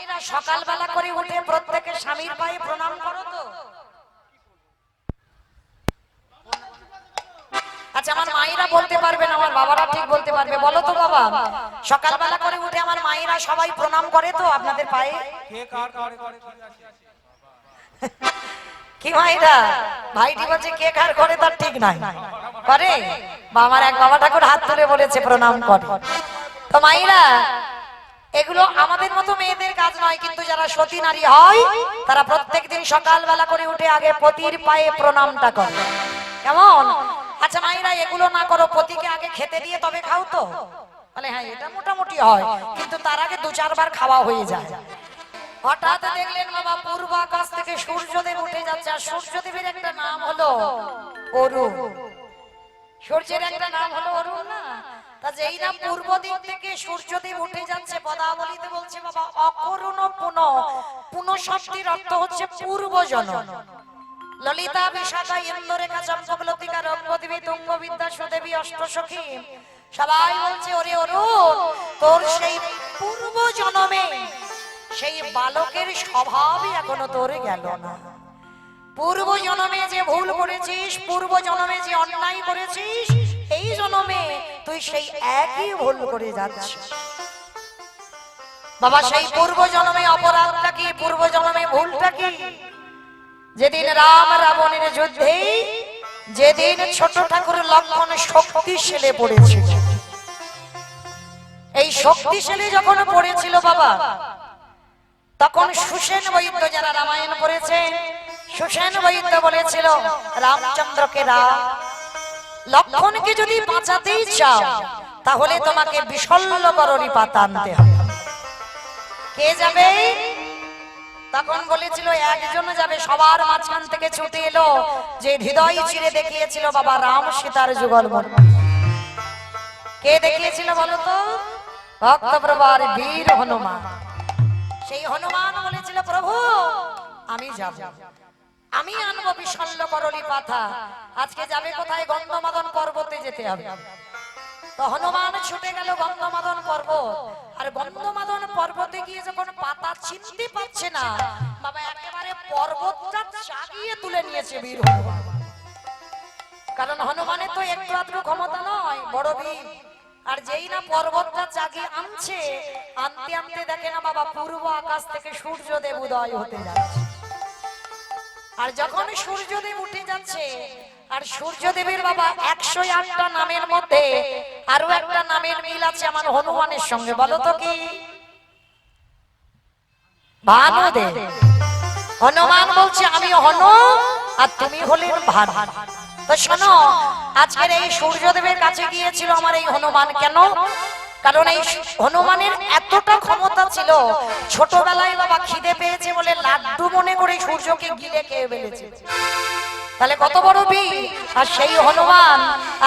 মায়েরা সকালবেলা করে উঠে প্রত্যেকে স্বামীর পায়ে প্রণাম করো তো? আচ্ছা, আমার মায়েরা বলতে পারবে না, আমার বাবারা ঠিক বলতে পারবে। বলো তো বাবা, সকালবেলা করে উঠে আমার মায়েরা সবাই প্রণাম করে তো আপনাদের পায়ে? কি মায়েরা? ভাইটি বলছে কে কার করে, তার ঠিক নাই, করে? বা আমার এক বাবা ঠাকুর হাত তুলে বলেছে প্রণাম করে। তো মায়েরা, এগুলো আমাদের মতো মেয়েদের কাজ নয়, কিন্তু যারা সতী নারী হয় তারা প্রত্যেকদিন সকালবেলা করে উঠে আগে পতির পায়ে প্রণামটা করে। কেমন? আচ্ছা মায়েরা, এগুলো না করো, পতিকে আগে খেতে দিয়ে তবে খাও তো? বলে হ্যাঁ, এটা মোটামুটি হয়, কিন্তু তার আগে 2-4 বার খাওয়া হয়ে যায়। হঠাৎ দেখলেন বাবা পূর্ব আকাশ থেকে সূর্যদেব উঠে যাচ্ছে, আর সূর্যদেবের একটা নাম হলো অরুণ। সূর্যের একটা নাম হলো অরুণ না? তা যেই না পূর্ব দিক থেকে সূর্যদেব উঠে যাচ্ছে, পদাবলীতে বলছে বাবা অকরুণ পুন। পুন শব্দের অর্থ হচ্ছে পূর্বজন্ম। ললিতা বিশাখা ইন্দ্ররেখা চম্পকলতিকা রঙ্গদেবী তুঙ্গবিদ্যা সুদেবী অষ্টসখী সবাই বলছে ওরে অরুণ, তোর সেই পূর্ব জন্মে সেই বালকের স্বভাবই এখনো তোর গেল না। পূর্ব জন্মে যে ভুল করেছিস, পূর্ব জন্মে যে অন্যায় করেছিস, এই জন্মে তুই সেই একই ভুল করে যাচ্ছিস। বাবা সেই পূর্ব জন্মে অপরাধটা কি, পূর্ব জন্মে ভুলটা কি? যেদিন রাম রাবণের যুদ্ধে যেদিন ছোট ঠাকুর লক্ষ্মণ শক্তিশালী পড়েছিল, এই শক্তিশালী যখন পড়েছিল বাবা, তখন সুসেন বৈদ্য, যারা রামায়ণ পড়েছেন, সুসেন বৈদ্য বলেছিল রামচন্দ্রকে, রাম লক্ষ্মণকে যদি বাঁচাতেই চাও তাহলে তোমাকে বিশল্যকরণী পাতা আনতে হবে। কে যাবে? তখন বলেছিল একজন যাবে। সবার মাঝখান থেকে ছুটে এলো যে হৃদয় চিরে দেখিয়েছিল বাবা রাম সীতার যুগল মূর্তি। কে দেখিয়েছিল বলো তো? ভক্তপ্রবার বীর হনুমান। সেই হনুমান বলেছিল প্রভু আমি যাব, আমি আনবো বিশল্যকরণী পাতা। আজকে যাবে কোথায়? গন্ধমাদন পর্বতে যেতে হবে। তো হনুমান ছুটে গেল গন্ধমাদন পর্বত। আর গন্ধমাদন পর্বতে গিয়ে যখন পাতা চিনতে পারছে না বাবা, একেবারে পর্বতটা চাগিয়ে তুলে নিয়েছে বীর হনুমান। কারণ হনুমানের তো একটু আধটু ক্ষমতা নয়, বড় বীর। আর যেই না পর্বতটা চাগিয়ে আনছে, আনতে আনতে দেখে না বাবা পূর্ব আকাশ থেকে সূর্যদেব উদয় হতে যাচ্ছে। আর যখন সূর্যদেব উঠে যাচ্ছে, আর সূর্যদেবের বাবা 108টা নামের মধ্যে আরো একটা নামের মিল আছে আমার হনুমানের সঙ্গে। বলো তো কি? ভানুদেব। হনুমান বলছে আমি হনু আর তুমি হলেন ভানু। তো শোনো, আজকের এই সূর্যদেবের কাছে গিয়েছিল আমার এই হনুমান। কেন? কারণ এই হনুমানের এতটা ক্ষমতা ছিল, ছোটবেলায় বাবা খিদে পেয়েছে বলে লাড্ডু মনে করে সূর্যকে গিলে খেয়ে ফেলেছে। তাহলে কত বড় বীর! আর সেই হনুমান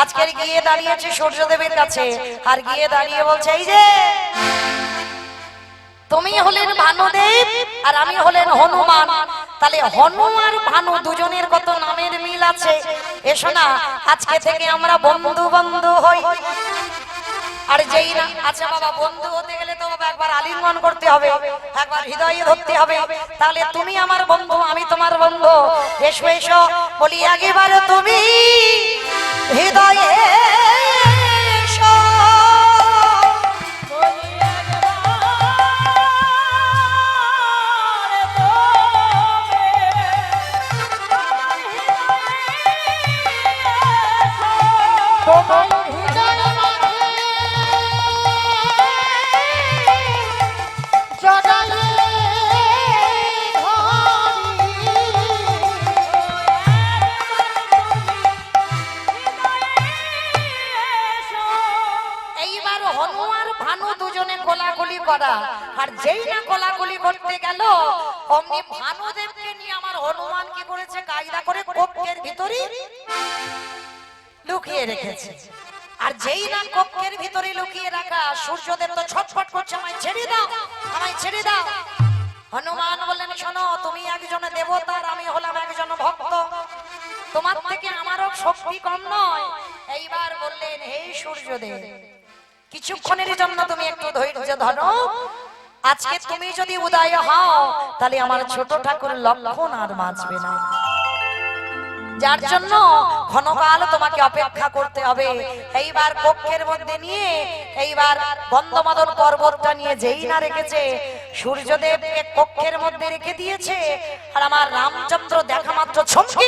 আজকের গিয়ে দাঁড়িয়েছে সূর্যদেবের কাছে, আর গিয়ে দাঁড়িয়ে বলছে এই যে তুমি হলেন ভানুদেব আর আমি হলেন হনুমান। তাহলে হনু আর ভানু দুজনের কত নামের মিল আছে। এসো না আজকে থেকে আমরা বন্ধু বন্ধু হই। আর যেই না, আচ্ছা বাবা বন্ধু হতে গেলে তো বাবা একবার আলিঙ্গন করতে হবে, একবার হৃদয়ে ধরতে হবে। তাহলে তুমি আমার বন্ধু, আমি তোমার বন্ধু। এসো এসো বলি একবার তুমি হৃদয়ে এসো। আর যেই না কোলাকুলি করতে গেল, অমনি ভানুদেবকে নিয়ে আমার হনুমান কি করেছে? কায়দা করে কক্ষের ভিতরে লুকিয়ে রেখেছে। আর যেই না কক্ষের ভিতরে লুকিয়ে রাখা, সূর্যদেব তো ছটফট করছে আমায় ছেড়ে দাও, আমায় ছেড়ে দাও। হনুমান বললেন শোনো, তুমি একজন দেবতা আর আমি হলাম একজন ভক্ত, তোমার থেকে আমারও শক্তি কম নয়। এইবার বললেন হে সূর্যদেব, কিছুক্ষণের জন্য তুমি একটু ধৈর্য ধরো, আজকে তুমি যদি উদয় হও তাহলে আমার ছোট ঠাকুর লক্ষণ আর বাঁচবে না, যার জন্য ক্ষণকাল তোমাকে অপেক্ষা করতে হবে। এইবার কক্ষের মধ্যে নিয়ে এইবার গন্ধমাদন পর্বতটা নিয়ে যেই না রেখেছে, সূর্যদেবকে কক্ষের মধ্যে রেখে দিয়েছে, আর আমার রামচন্দ্র দেখা মাত্র চমকে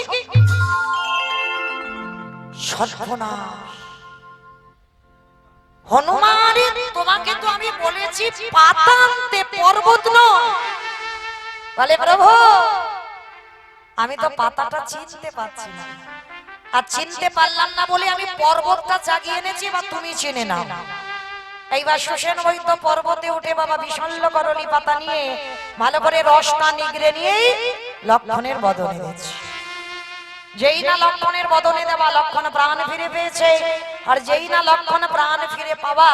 সর্বনাশ। হনুমান, তোমাকে তো আমি বলেছি পাতা আনতে, পর্বত নয়। বলে প্রভু আমি তো পাতাটা চিনতে পারছি না, আর চিনতে পারলাম না বলে আমি পর্বতটা জাগিয়ে এনেছি, বা তুমি চিনে নাও। এইবার সুসেন বৈদ্য পর্বতে উঠে বাবা বিশল্য করলি পাতা নিয়ে ভালো করে রসটা নিগড়ে নিয়ে লক্ষণের বদনে দিচ্ছে। যেই না লক্ষণের বদনে দেওয়া, লক্ষণ প্রাণ ফিরে পেয়েছে। আর যেই না লক্ষণ প্রাণ ফিরে পাওয়া,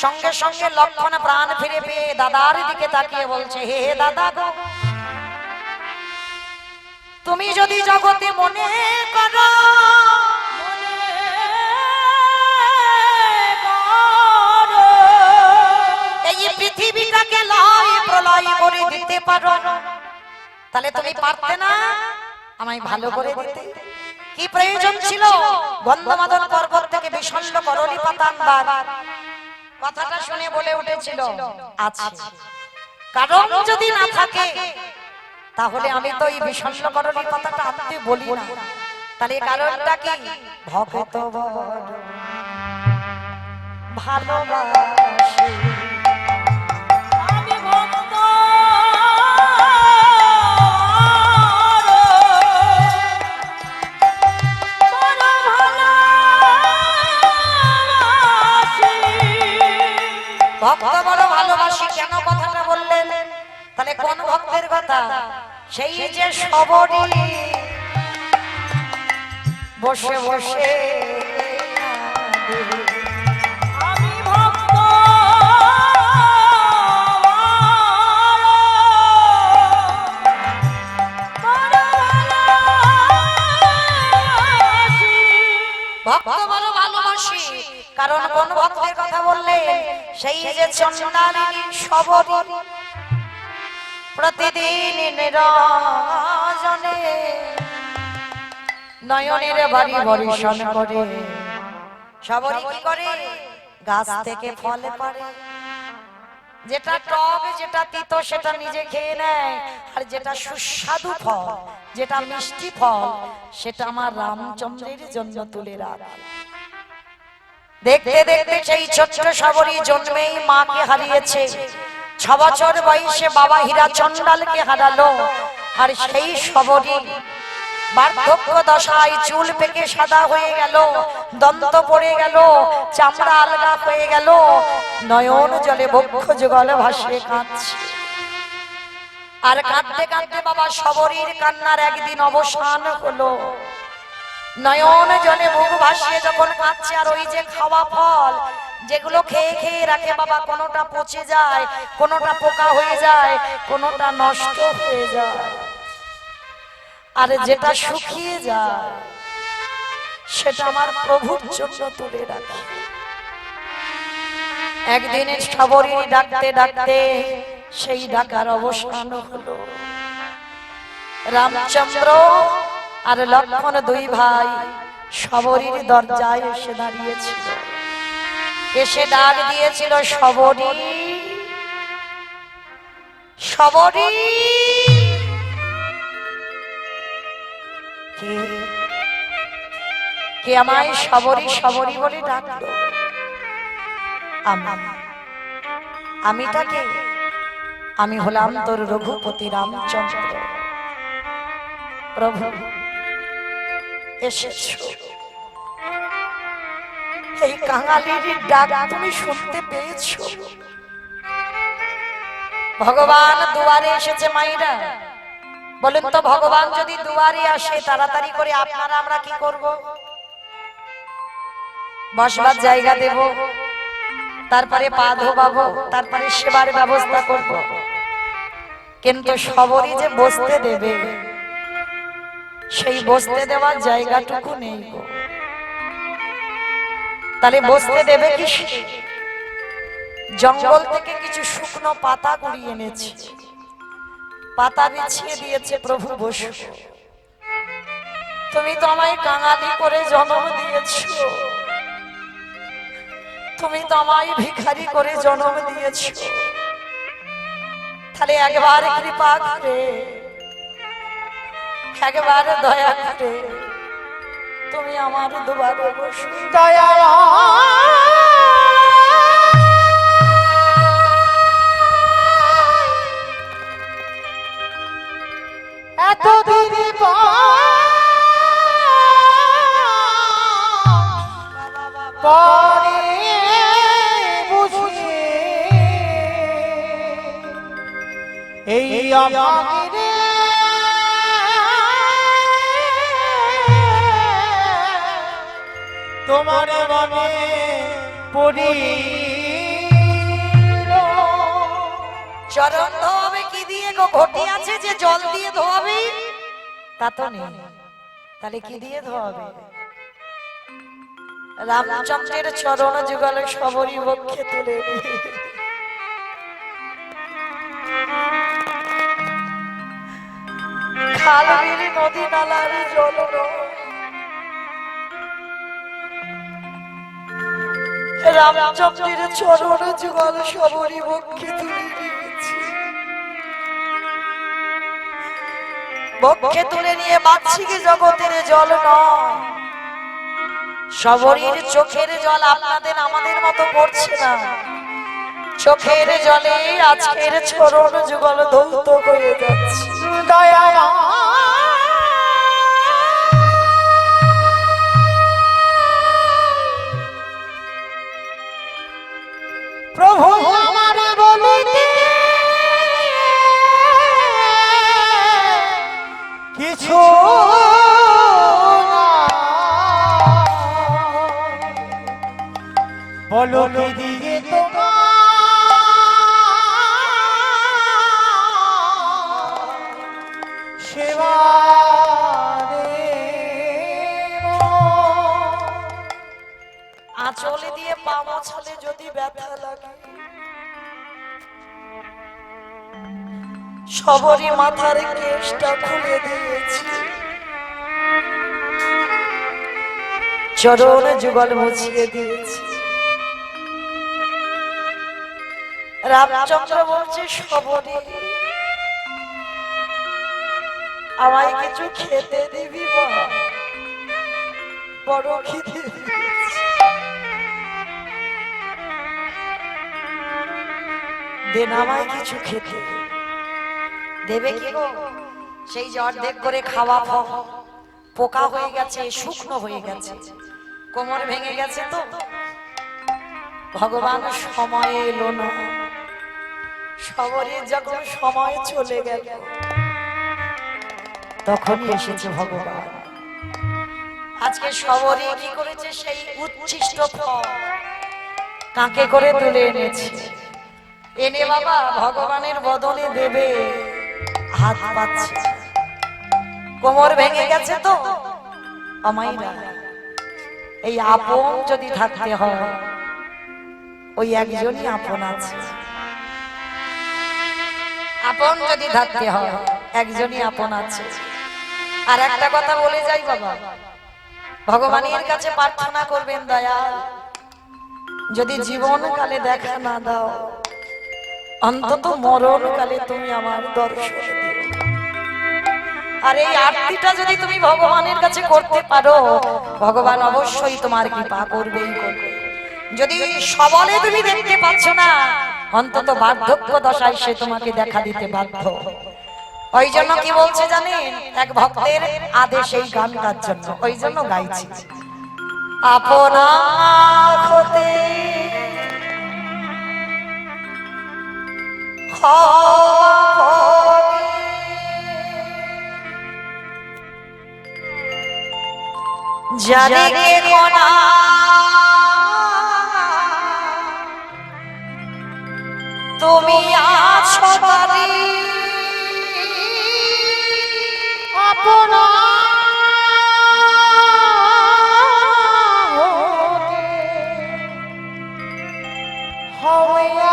সঙ্গে সঙ্গে লক্ষণ প্রাণ ফিরে পেয়ে দাদার দিকে তাকিয়ে বলছে, হে হে দাদা গো, তুমি যদি জগতে মনে করো, এই পৃথিবীটাকে লয় প্রলয় করে দিতে পারো, তাহলে তুমি পারতে না আমায় ভালো করে দিতে? কি প্রয়োজন ছিল গন্ধমাদন পর্বত থেকে বিশল্য করলি পাতা আনবার? কথাটা শুনে বলে উঠেছিল, আছে। কারণ যদি না থাকে তাহলে আমি তো এই বিশল্য করলি পাতাটা আনতে বলি না। তাহলে কারণটা কি? ভক্ত বড় ভালোবাসে, আমি ভক্ত ভক্ত বড় ভালোবাসি। কেন কথাটা বললেন? তাহলে কোন ভক্তের কথা? সেই যে সবরি বসে বসে আমি ভক্ত ভক্ত বড় ভালোবাসি। কারণ কোন ভক্তের কথা বললেন? সেই যে চন্ডালিনী সবরি প্রতিদিন নিরজনে নয়নের বাড়ি বর্ষণ করে। সবরি কি করে? গাছ থেকে ফল পাড়ে, যেটা টক যেটা তিতো সেটা নিজে খেয়ে নেয়, আর যেটা সুস্বাদু ফল, যেটা মিষ্টি ফল, সেটা আমার রামচন্দ্রের জন্য তুলে রাখে। দেখতে দেখতে সেই ছোট্ট সবরি জন্মেই মাকে হারিয়েছে। 6 বছর বয়সে বাবা হীরা চন্ডালকে হারালো। আর সেই সবরি বার্ধক্য দশায় চুল পেকে সাদা হয়ে গেল, দন্ত পড়ে গেল, চামড়া আলগা হয়ে গেল, নয়ন জলে বক্ষ যুগল ভাসে কাঁদছে। আর কাঁদতে কাঁদতে বাবা সবরির কান্নার একদিন অবসান হলো। নয়ন জলে মুখ ভাসিয়ে যখন কাঁদছে, আর ওই যে খাওয়া ফল যেগুলো খেয়ে খেয়ে রাখে বাবা, কোনোটা পচে যায়, কোনোটা পোকা হয়ে যায়, কোনোটা নষ্ট হয়ে যায়, আর যেটা শুকিয়ে যায় সেটা আমার প্রভুর জন্য তুলে রাখে। একদিন সবরি ডাকতে ডাকতে সেই ডাকার অবসান হলো। রামচন্দ্র আর লক্ষ্মণ দুই ভাই সবরির দরজায় এসে দাঁড়িয়েছিল। এসে ডাক দিয়েছিল, সবরি সবরি। কে আমায় সবরি সবরি বলে ডাকলো? আমিটা কে? আমি হলাম তোর রঘুপতি রামচন্দ্র। প্রভু এসেছো, এই কাঙালির ডাক তুমি শুনতে পেয়েছো? ভগবান দুয়ারে এসেছে। মাইরা বলেন তো, ভগবান যদি দুয়ারে আসে তাড়াতাড়ি করে আপনারা আমরা কি করব? বসবার জায়গা দেব, তারপরে পা ধোবাবো, তারপরে সেবার ব্যবস্থা করব। কিন্তু সবরি যে বসতে দেবে, সেই বসতে দেওয়ার জায়গাটুকু নেই গো। তাহলে বসতে দেবে কি? জঙ্গল থেকে কিছু শুকনো পাতা কুড়িয়ে এনেছি, পাতা বিছিয়ে দিয়েছে। প্রভু বসু, তুমি তো আমায় কাঙালি করে জন্ম দিয়েছো, তুমি তো আমায় ভিখারি করে জন্ম দিয়েছো, তাহলে একবার কৃপা করে, একবার দয়া করে তুমি আমার দুবারে বসু। দয়া এতদিন পরে বুঝি এই আমাকে তোমার মনে পড়ি। চরণ ধোয়াবে কি দিয়ে গো? ঘটি আছে যে জল দিয়ে ধোয়াবে? তা তো নেই, তাহলে কি দিয়ে ধোয়াবে? রামচন্দ্রের চরণ যুগলে সবরই বক্ষে তুলে খাল বিল নদী নালার জল রামচন্দ্রের চরণ যুগল সবরই বক্ষে তুলে নিয়েছি। বক্ষে তুলে নিয়ে বাহ্যিক জগতের জল নয়, সবরীর চোখের জল আপনাদের আমাদের মতো পড়ছে না। চোখের জলে আজকের চরণ যুগল ধৌত হয়ে যাচ্ছে। দয়া প্রভু আমার বলিতে কিছু বলো কি দিয়ে তোমার সেবা আঁচল দিয়ে পা মোছালে যদি ব্যথা লাগে, সবরই মাথার কেশটা খুলে দিয়েছি। চরণ যুগল মুছিয়ে দিয়েছি। রামচন্দ্র বলছে, সবরী আমায় কিছু খেতে দিবি? বড় খিদে দেন, আমায় কিছু খেতে দেবে কি গো? সেই যে অর্ধেক করে খাওয়া পোকা হয়ে গেছে, শুকনো হয়ে গেছে, কোমর ভেঙে গেছে। তো ভগবান সময় এলো না, সবরই যখন সময় চলে গেল তখনই এসেছে ভগবান। আজকে সবরই কি করেছে? সেই উচ্ছিষ্ট ফল কাকে করে তুলে এনেছে, এনে বাবা ভগবানের বদলে দেবে। হাত পাচ্ছে, কোমর ভেঙে গেছে। তো আমাইরা এই আপন যদি থাকতে হয়, ওই একজনই আপন আছে। আপন যদি থাকতে হয়, একজনই আপন আছে। আর একটা কথা বলে যাই বাবা, ভগবানের কাছে প্রার্থনা করবেন, দয়াল যদি জীবনকালে দেখা না দাও, অন্তত মরণকালে তুমি আমার দর্শন দিও। আর এই আরতিটা যদি তুমি ভগবানের কাছে করতে পারো, ভগবান অবশ্যই তোমার কৃপা করবেই করবে। যদি সবলে তুমি দেখতে পাচ্ছ না, অন্তত বার্ধক্য দশায় সে তোমাকে দেখা দিতে বাধ্য। ওই জন্য কি বলছে জানেন? এক ভক্তের আদেশ এই গানটার জন্য, ওই জন্য গাইছি। আপনা হতে জানে কে কোনা তুমি আছো বাড়ি আপনা হয়ে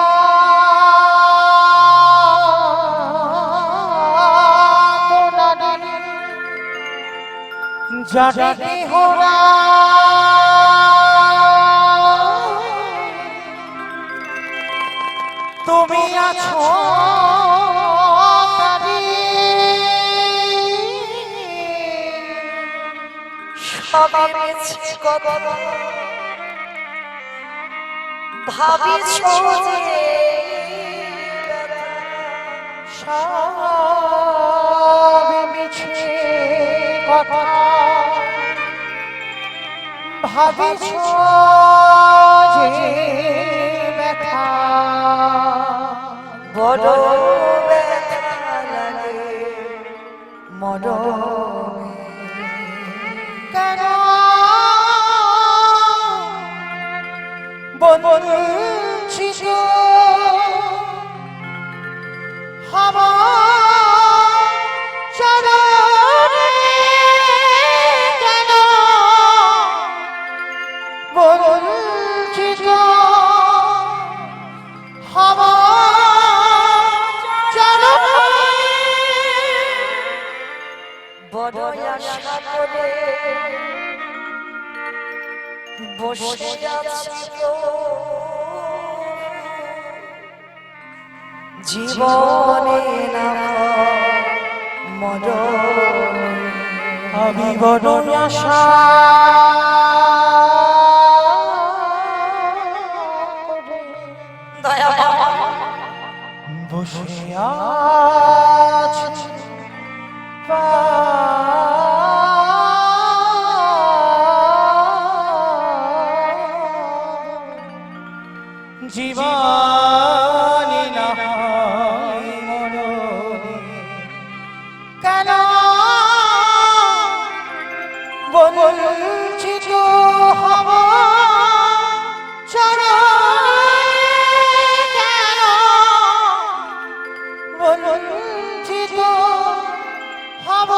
জানে কেহ না তুমি আছো তারি সবে মিছে কথা ভাবিছ যে সব মিছে কথা ভাবিছ যে ব্যথা বড় ব্যথা লাগে মরণে কেন বঞ্চিত হবা চরণে কেন বঞ্চিত হবা চরণে বড় আশা করে বসে আছি গো জীবনে না মরণে আমি বড় আশা দয়া বসে আছি জীবনে না মরণে কেন বঞ্চিত হব চরণে কেন বঞ্চিত হব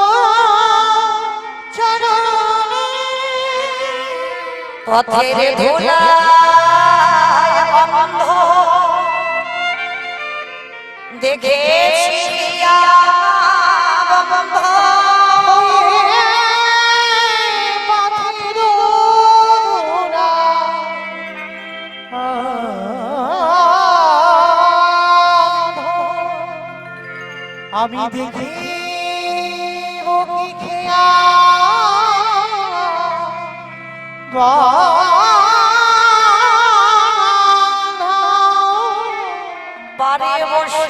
চরণে পথের ধুলা অন্ধ দেখেছি বন্ধ পথের ধুলা আমি দেখি কি খেয়া বাড়ি বসে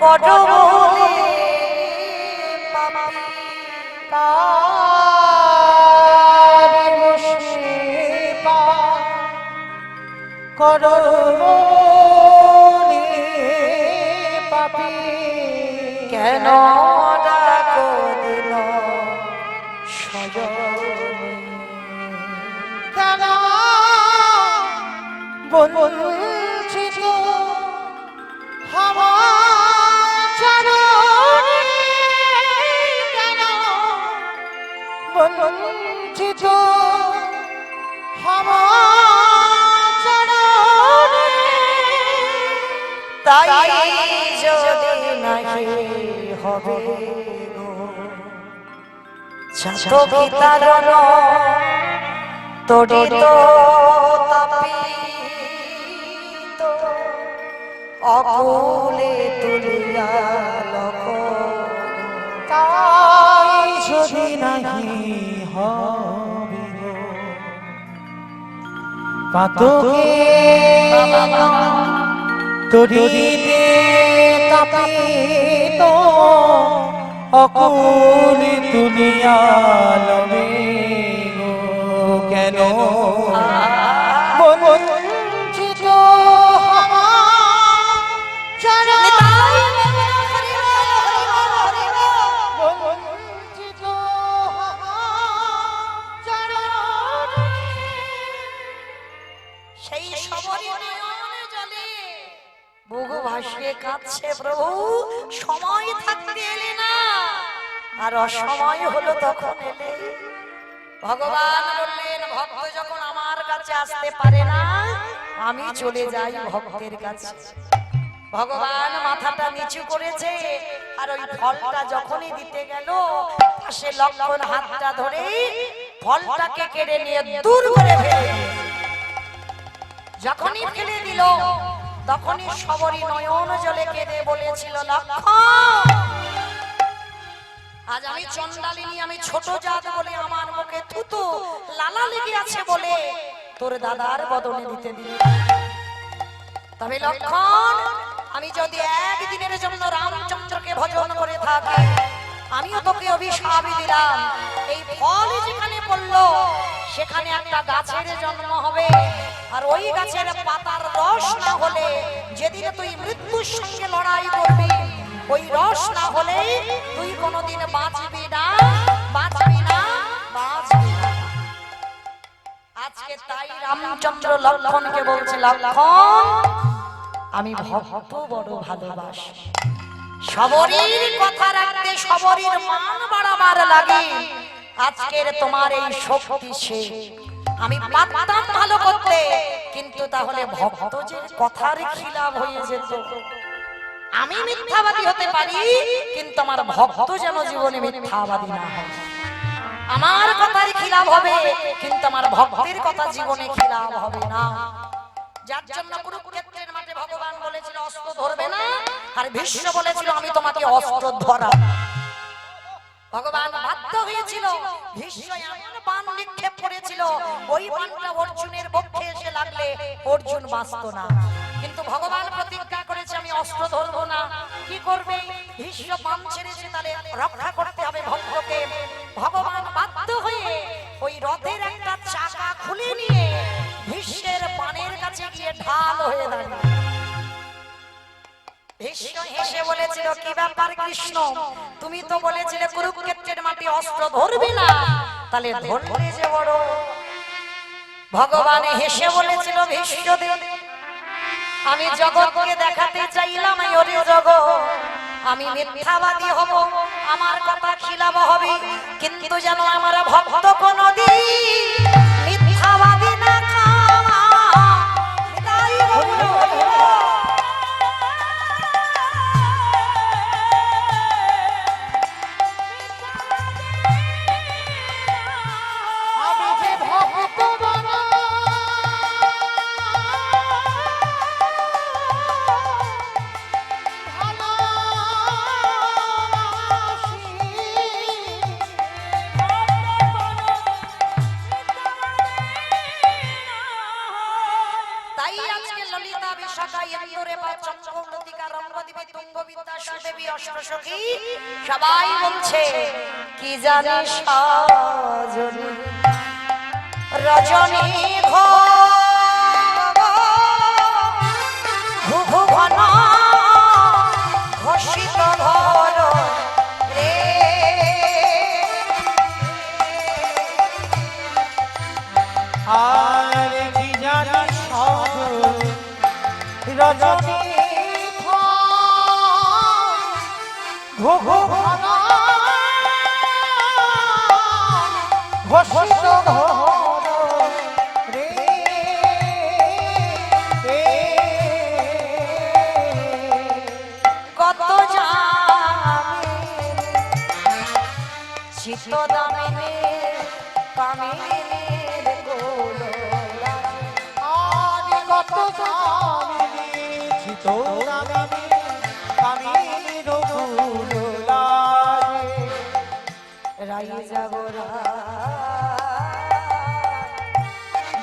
কটবলে তারে বসে করবলে পাপি কেন ডাকো দিল সজনে কেন বঞ্চিত হওয়া চরণে কেন বঞ্চিত হওয়া চরণে তাই যদি নাহি হবে গো ছাতকি তারণ তড়িত তাপিত অকুলে তুলিয়া লক তাই যদি নাহি হবে গো পাতকে তরিতে তাপিত অকুলে তুলিয়া লবে গো কেন বঞ্চিত হওয়া চরণে বঞ্চিত হওয়া চরণে সেই সবরই নয়নে জলে বুক ভাসিয়ে কাঁদছে প্রভু সময় থাকতে এলে না আর অসময় হলো তখন এলে ভগবান বললেন ভক্ত যখন আমার কাছে আসতে পারে না আমি চলে যাই ভক্তের কাছে ভগবান মাথাটা নিচু কিছু করেছে, আর ওই ফলটা যখনই দিতে গেল পাশে লক্ষণ হাতটা ধরে ফলটাকে কেড়ে নিয়ে দূর করে ফেলে দিয়েছে। যখনই ফেলে দিল তখনই সবরই নয়ন জলে কেঁদে বলেছিল, লক্ষণ আজ আমি চন্ডালিনী, আমি ছোট জাত বলে আমার মুখে থুতু লালা লেগে আছে বলে তোর দাদার বদনে দিতে দিল। তবে লক্ষণ, আমি যদি একদিনের জন্য রামচন্দ্রকে ভজন করে থাকি, আমিও তোকে অভিশাপ দিলাম, এই ফল যেখানে পড়লো সেখানে একটা গাছের জন্ম হবে, আর ওই গাছের পাতার রস না হলে যেদিন তুই মৃত্যুর সঙ্গে লড়াই করবি, ওই রস না হলে তুই কোনোদিন বাঁচবি না, বাঁচবি না, বাঁচবি না। আজকে তাই রামচন্দ্র লক্ষণকে বলছে, লক্ষণ আমি ভক্ত বড় ভালোবাসি, সবরীর কথা রাখতে সবরীর মান বাড়াবার লাগে, আজকের তোমার এই শক্তি শেষ। আমি পারতাম ভালো করতে, কিন্তু তাহলে ভক্তদের কথার খিলাফ হয়ে যেত। আমি মিথ্যাবাদী হতে পারি, কিন্তু আমার ভক্ত যেন জীবনে মিথ্যাবাদী না হয়। আমার কথার খিলাফ হবে, কিন্তু আমার ভক্তের কথা জীবনে খিলাফ হবে না। যার জন্য কুরুক্ষেত্রের মাঠে ভগবান বলেছিল অস্ত্র ধরবে না, আর ভীষ্ম বলেছিল আমি তোমাকে অস্ত্র ধরা। ভগবান বাধ্য হয়েছিল, ভীষ্ম এমন বাণ নিক্ষেপ করেছিল, ওই বাণটা অর্জুনের বক্ষে এসে লাগলে অর্জুন বাঁচত না। কিন্তু ভগবান প্রতিজ্ঞা করেছে আমি অস্ত্র ধরবো না। কি করবে? ভীষ্ম বাণ ছেড়েছে, তাহলে রক্ষা করতে হবে ভক্তকে। ভগবান বাধ্য হয়ে ওই রথের একটা চাকা খুলে নিয়ে ভীষ্মের বাণের কাছে গিয়ে ঢাল হয়ে দাঁড়িয়ে। ভীষ্ম হেসে বলেছিল, কি ব্যাপার কৃষ্ণ, তুমি তো বলেছিলে কুরুক্ষেত্রের মাটি অস্ত্র ধরবে না, তাহলে ধরলে যে বড়। ভগবান হেসে বলেছিল, ভীষ্মদেব আমি জগৎকে দেখাতে চাইলাম এই ওরে জগৎ আমি মিথ্যাবাদী হব, আমার কথা খিলাফ হবে, কিন্তু যেন আমার ভক্ত কোনদিন মিথ্যাবাদী না তাই বলল। সবাই বলছে কি জানিস রজনী ঘন ঘোষিত ঘর রে, আর কি জানিস রজনী ঘোষিত রে, কত জানে চিত্ত দামিনী কামিনীর কোল, আর কত জানি চিত্ত দামিনী কামিনীর কোল রাই যাবো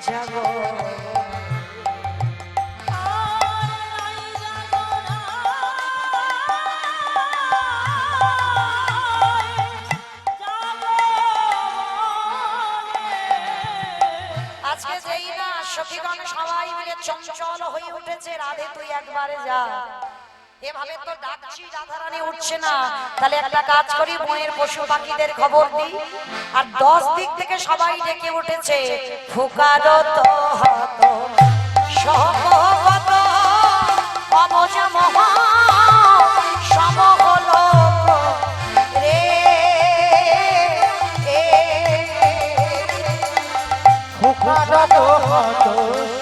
যাবো আজকে যেই না সখীগণ সবাই মিলে চঞ্চল হয়ে উঠেছে, রাধে তুই একবারে যা। এভাবে তো ডাকছি রাধারানী উঠছে না, তাহলে একটা কাজ করি বনের পশু পাখিদের খবর দিই। আর 10 দিক থেকে সবাই ডেকে উঠেছে, ফুকারো তো হত সহগত অমজ মহা সমগল রে, ফুকারো তো হত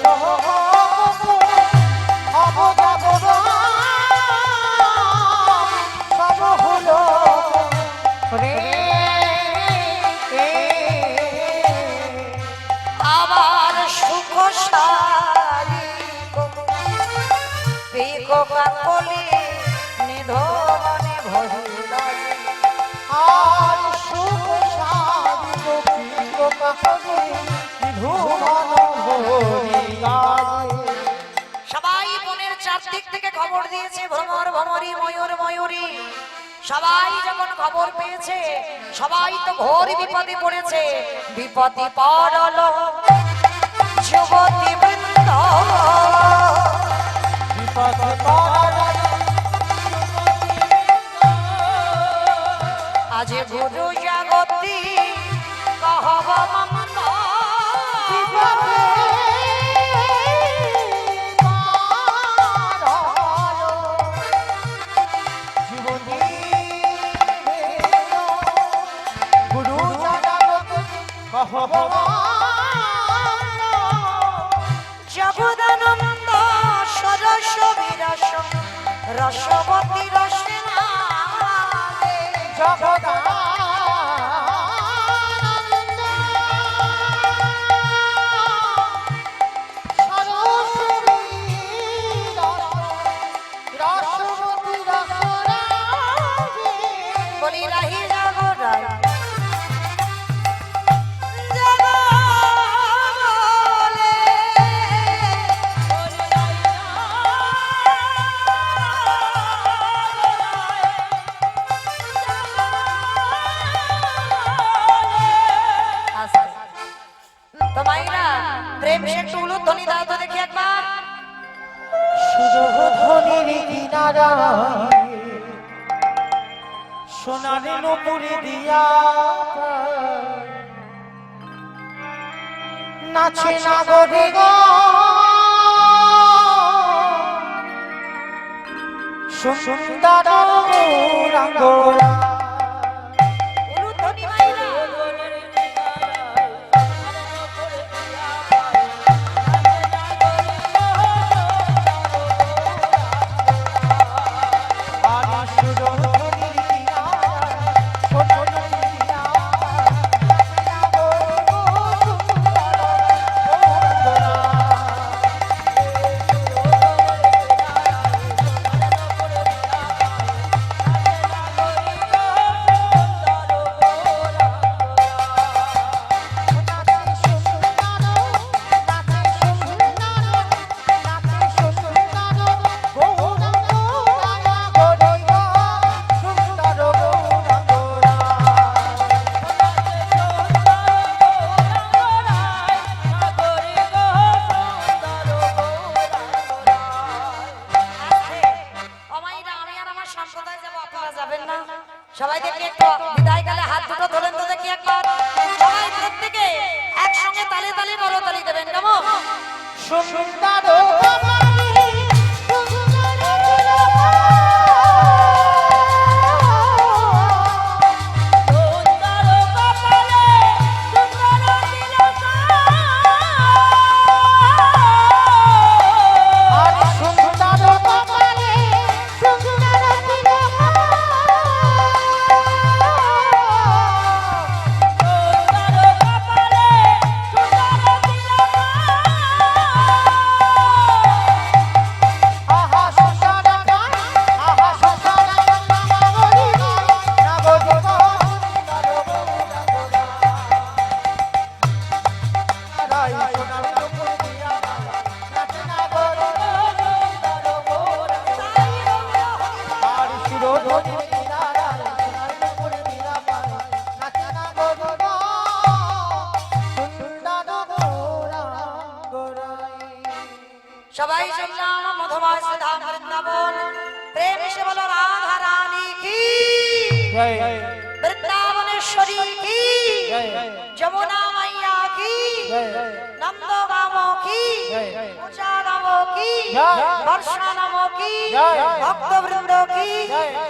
সহগত অমজ মহা রে আবার সুখ সারি পিকো কাকলি নিধনে ভরিলাই আর সুখ সাধিব প্রিয় কাকলি ধুমন ভরি গায়ে। সবাই বনের চারদিক থেকে খবর দিয়েছে ভ্রমর ভ্রমরি ময়ূর ময়ূরী সবাই যখন খবর পেয়েছে সবাই তো ঘোর বিপদে পড়েছে বিপদে পড়ল যুবতী বৃন্দ বিপদে পড়ল আজ গুরু জাগতি কহব মমন বিপদে পড়ল জীবনী গুরু জগৎ কহবান জগদানন্দ সরস বিরস রসবতী রসনালে জগদানন্দ সরস্বতী রসবতী রসরাগে বলি রাহি জাগরাই প্রেম সে একটু উলুধ্বনি দাও তো দেখি একবার সুরধ্বনির কিনারায় সোনারে নুপুরি দিয়া নাচে নাগরে গো সুন্দর রাঙ্গরা উলুধ্বনি মাইরা আর সুরধ্বনির কিনারায় সোনারে দিয়া সবাই দেখি একটু বিদায় কালে হাত দুটো ধরেন তো দেখি একবার সবাই প্রত্যেকে একসঙ্গে তালে তালে বড় তালি দেবেন কেমন সুন্দর সবাই শুনলাম মধুময় শ্রীধাম বৃন্দাবন প্রেম সে বলো রাধা রানী কি বৃন্দাবনেশ্বরী কি যমুনা মাইয়া কি নন্দ গাম কি পূজা নাম কি বর্ষা নাম কি ভক্ত বৃন্দ কি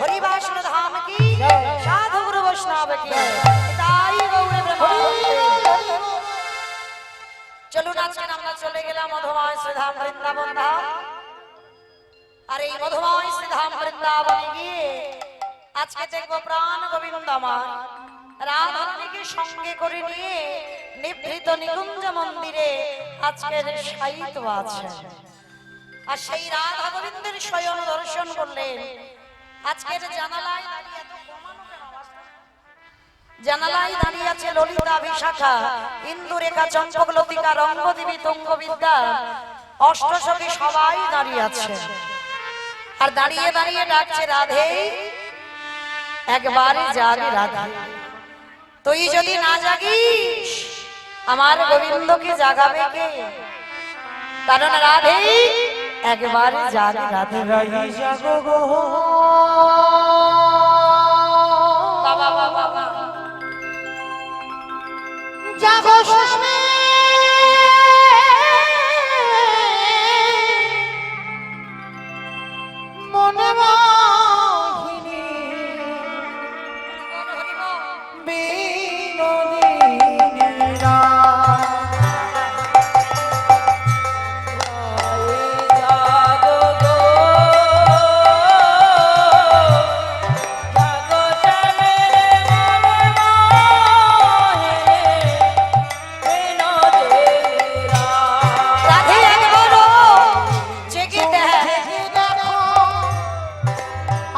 হরিবাসন ধাম কি সাধু গুরু বৈষ্ণব কি তাই গৌরে চলুন আজকে আমরা চলে গেলাম মধুময় শ্রীধাম বৃন্দাবন ধাম আর এই মধুময় শ্রীধাম বৃন্দাবনে গিয়ে আজকে দেখবো প্রাণ গোবিন্দ আমার রাধারানীকে সঙ্গে করে নিয়ে নিভৃত নিকুঞ্জ মন্দিরে আজকের শায়িত আছে। আর সেই রাধা গোবিন্দের শয়ন দর্শন করলেন। আজকের জানালায় দাঁড়িয়ে এত ঘুমানো কেন অবস্থা? জানালায় দাঁড়িয়ে আছে ললিতা, বিশাখা, ইন্দুরেখা, চম্পক, লতিকা, রঙ্গদেবী, তুঙ্গবিদ্যা, অষ্টসখী সবাই দাঁড়িয়ে আছে। আর দাঁড়িয়ে দাঁড়িয়ে ডাকছে রাধে, একবারে জাগে রাধা। তুই যদি না জাগিস আমার গোবিন্দকে জাগাবে কে? কারণ রাধে একবারে জাগে রাধে। রাই জাগো গো বাবা বাবা বাবা জাগো স্বামী মনে মোহিনী বিনোদিনী রায়। রাধে একবারও জেগে দেখ। দেখো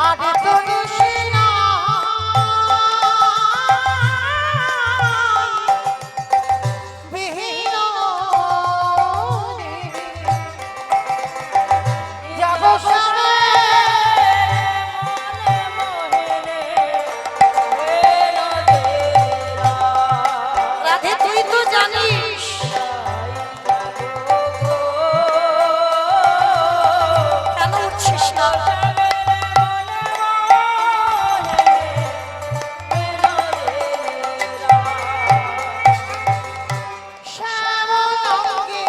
আগে তো নিশিনা বিনোদিনী জাগো স্বামী রাধে তুই তো জানিস কেন উঠছিস না? শ্যামলঙ্গে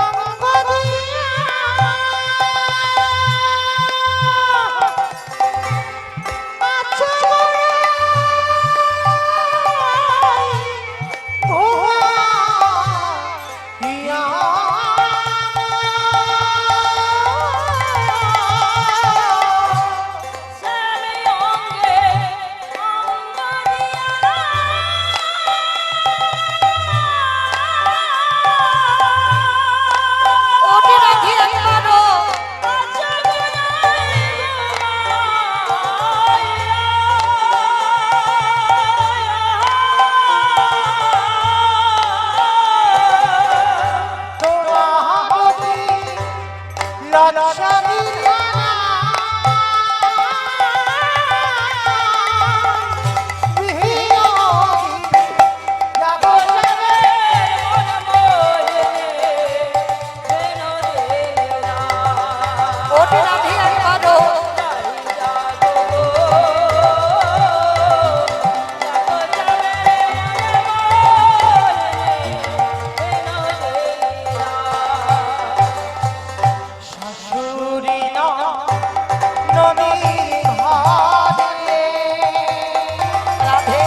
অঙ্গ দিয়া আছো ঘুমাইয়া ওঠে রাধে একবারও। তোমাহতি ললসানি ওঠে রাধে একবারও। শাশুড়ি নদীর ঘরে রাধে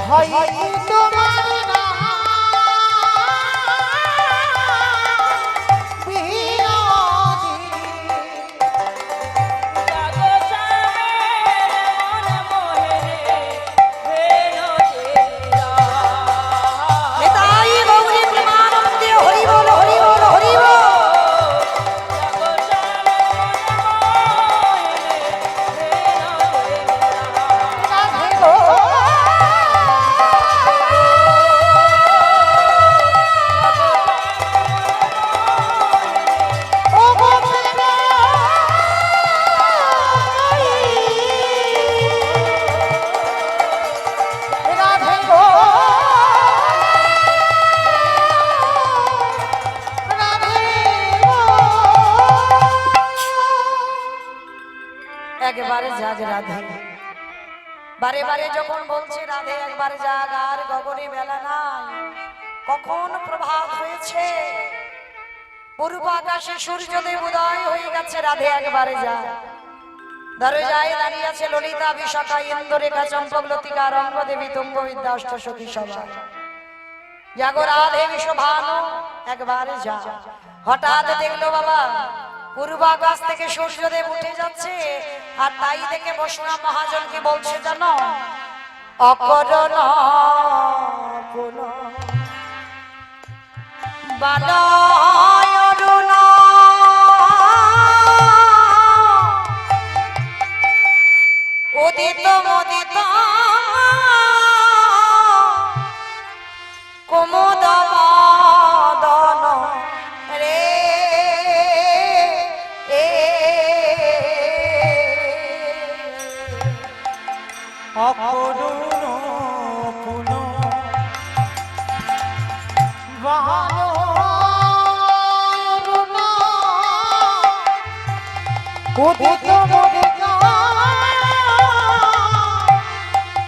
ভয় তোমার না নিতাই গৌরী প্রেমানন্দে হরি বল হরি বল হরি বল। রাধে গো একবার জাগ রাধে। বারে বারে যখন বলছে রাধে একবার জাগ, আর গগনে বেলা নাই, কখন প্রভাত হয়েছে, পূর্ব আকাশে সূর্যদেব উদয় হয়ে গেছে, রাধে একবার জাগ। দরজায় দাঁড়িয়ে আছে ললিতা, বিশাখা, ইন্দ্ররেখা, চম্পক, লতিকা, রঙ্গদেবী, তুঙ্গবিদ্যা, অষ্টসখী সভা। জাগো রাধে বিশ্বভানু একবার যা। হঠাৎ দেখলো বাবা পূর্ব আকাশ থেকে সূর্যদেব উঠে যাচ্ছে, আর তাই দেখে বৈষ্ণব মহাজন কি বলছে জানো? অকরণ পুন বালয় অরুণ উদিত মোদিত কুমুদ বদন রে অকরুণ পুন বালরুণ উদিত মোদিত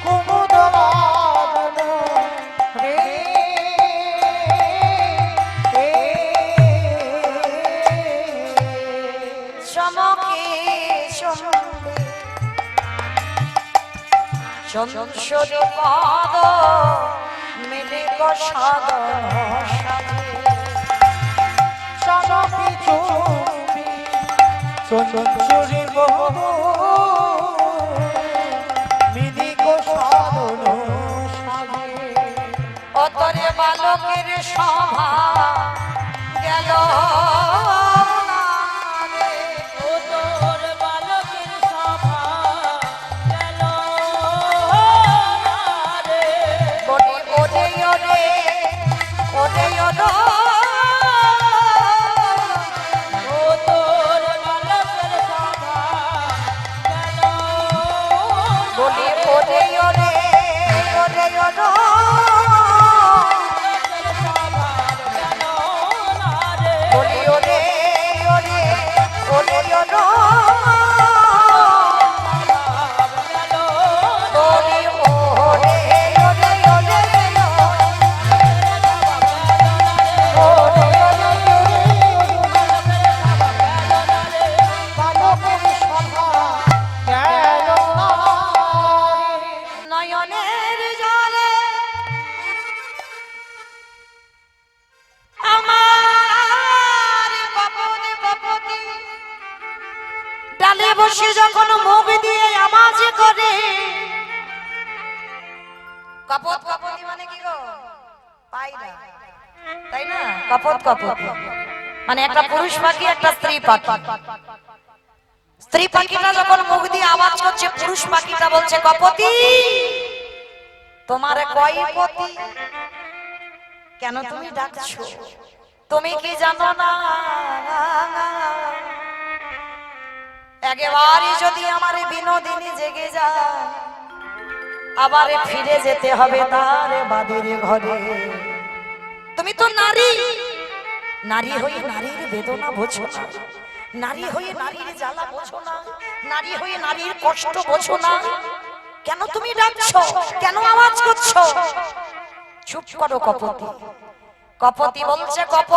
কুমুদ বদন রে চমকে চমকে চঞ্চল পদ মিলে সাধন সাজে। চমকি চুম্বি চঞ্চরি বহু মিলিক সাধন সাজে। অতরে বালকের সভা গেল না রে। তোর বালকের সভা গেল না রে। বলি ওরে ওরে ওরে ওরে ও তোর বালকের সভা গেল বলি ওরে ওরে ওরে ওরে বালকের সভা গেল না রে। বলি ওরে ওরে ওরে ওরে গেল বলি ওরে ওরে ওরে নয়নের জলে আমার বাপনে বাপতি ডালে বসে যখন মুখ দিয়ে আওয়াজ করে। কপত কপতি মানে কি গো? পায়রা, তাই না? কপত কপতি মানে একটা পুরুষ পাখি একটা স্ত্রী পাখি। স্ত্রী পাখিটা যখন মুখ দিয়ে আওয়াজ করছে, পুরুষ পাখিটা বলছে কপতি তোমার কয় পতি, কেন তুমি ডাকছো? তুমি কি জানো না একেবারে যদি আমার বিনোদিনী জেগে যায়, আবার ফিরে যেতে হবে তার বাদের ঘরে। তুমি তো নারী, নারী হয়ে নারীর বেদনা বোঝো না, নারী হয়ে নারীর জ্বালা বোঝো না, নারী হয়ে নারীর কষ্ট বোঝো না, কেন তুমি ডাকছো? কেন আওয়াজ করছো? চুপ করো কপতি। কপতি বলছে কপ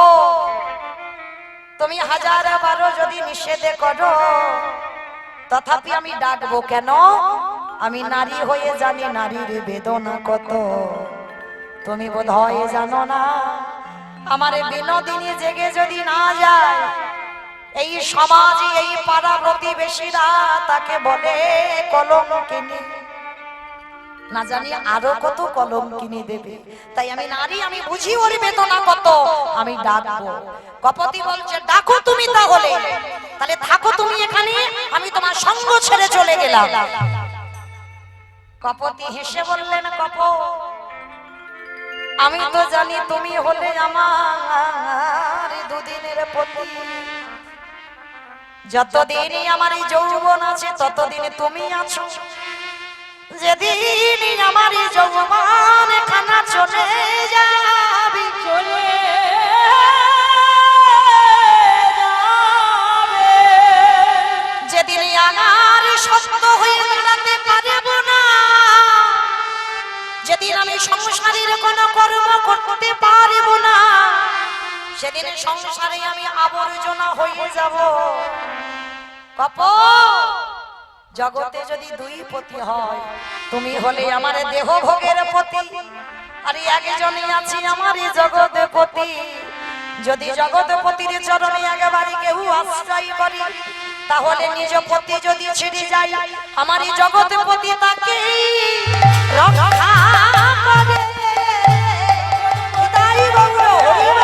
তুমি হাজার বারো যদি নিষেধ করো, তথাপি আমি ডাকবো কেন? আমি নারী হয়ে জানি নারীর বেদনা কত। তুমি বোধহয় জানো না আমার বিনোদিনী জেগে যদি না যায়, এই সমাজে এই পাড়া প্রতিবেশীরা তাকে বলে কলঙ্কিনী। না জানি আরো কত কলঙ্কিনী দেবে। তাই আমি নারী, আমি বুঝি ওর বেদনা কত, আমি ডাকবো। কপতি বলছে ডাকো তুমি, তাহলে তাহলে থাকো তুমি এখানে, আমি তোমার সঙ্গ ছেড়ে চলে গেলাম। কপতি হেসে বললেন কপ আমি তো জানি তুমি হলে আমার দুদিনের পতি। যতদিনই আমার এই যৌবন আছে ততদিন তুমি আছো, যেদিন আমার এই যৌবন খানা চলে যাবি, চলে যাবে। যেদিন আমার সত্য যেদিন আমি সংসারের কোনো কর্ম করতে পারবো না, সেদিন সংসারে আমি আবর্জনা হয়ে যাব। কপ জগতে যদি দুই পতি হয়, তুমি হলে আমার দেহ ভোগের পতি, আর একজনই আছি আমার জগতে পতি। যদি জগৎপতির চরণে একেবারে কেউ আশ্রয় করি, তাহলে নিজ পতি যদি ছেড়ে যায়, আমার জগৎপতি তাকে রক্ষা করে। তাই গৌর হরিব।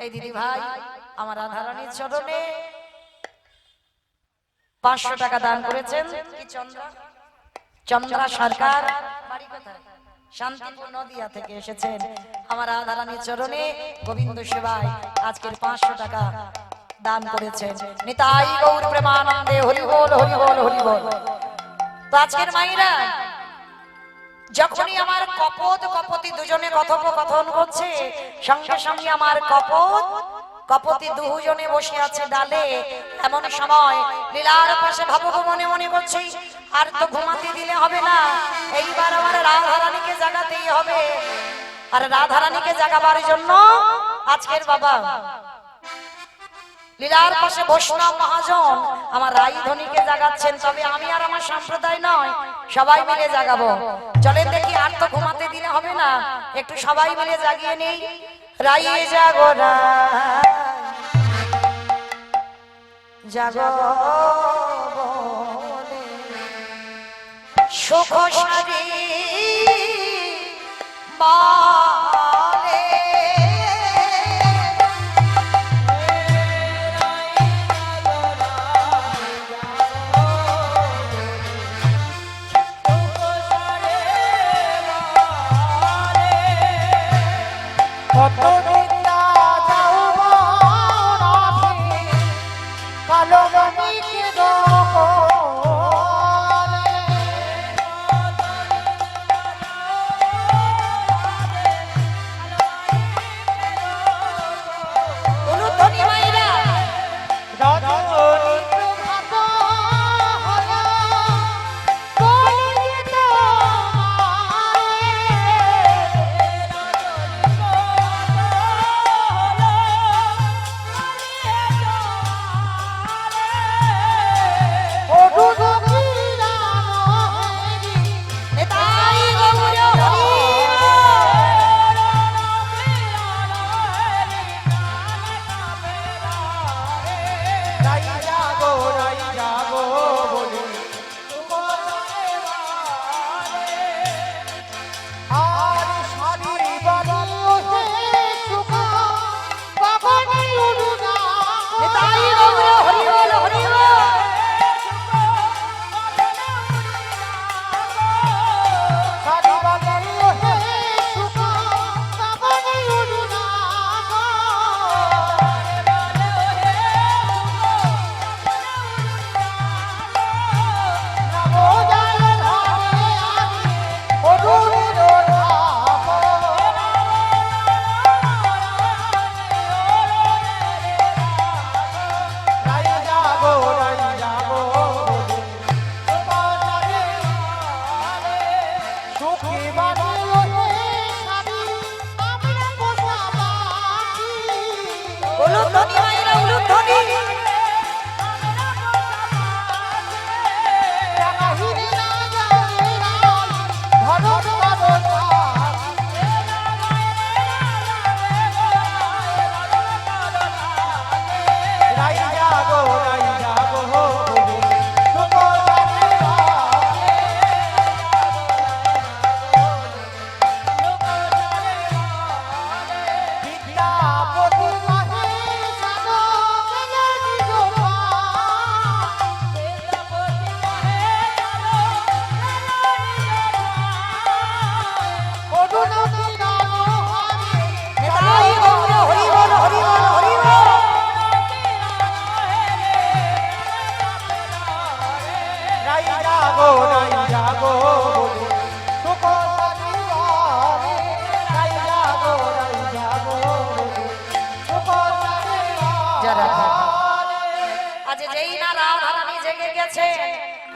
এই দিদি ভাই আমার রাধারানীর চরণে 500 টাকা দান করেছেন। কি চন্দ্রা সরকার, বাড়ি কোথায়? শান্তিপুর নদিয়া থেকে এসেছেন। আমার রাধারানীর চরণে গোবিন্দ সেবায় আজকের 500 টাকা দান করেছেন। নিতাই গৌর প্রেমানন্দে হরি বল হরি বল হরি বল। তো আজকের মাইরা যখনই আমার কপত কপতি দুজনে কথোপকথন করছে, সঙ্গে সঙ্গে আমার কপতি দুজনে বসে আছে ডালে। এমন সময় লীলার পাশে ভাবুক মনে মনে করছে, আর তো ঘুমাতে দিলে হবে না, এইবার আমার রাধারানীকে জাগাতেই হবে। আর রাধারানীকে জাগাবার জন্য আজকের বাবা লীলার পাশে বৈষ্ণব মহাজন আমার রাইধনীকে জাগাচ্ছেন। তবে আমি আর আমার সম্প্রদায় নয়, সবাই মিলে জাগাবো। চলেন দেখি, আর তো ঘুমাতে দিলে হবে না, একটু সবাই মিলে জাগিয়ে নেই। রাই জাগো জাগো সুখ সারি বালে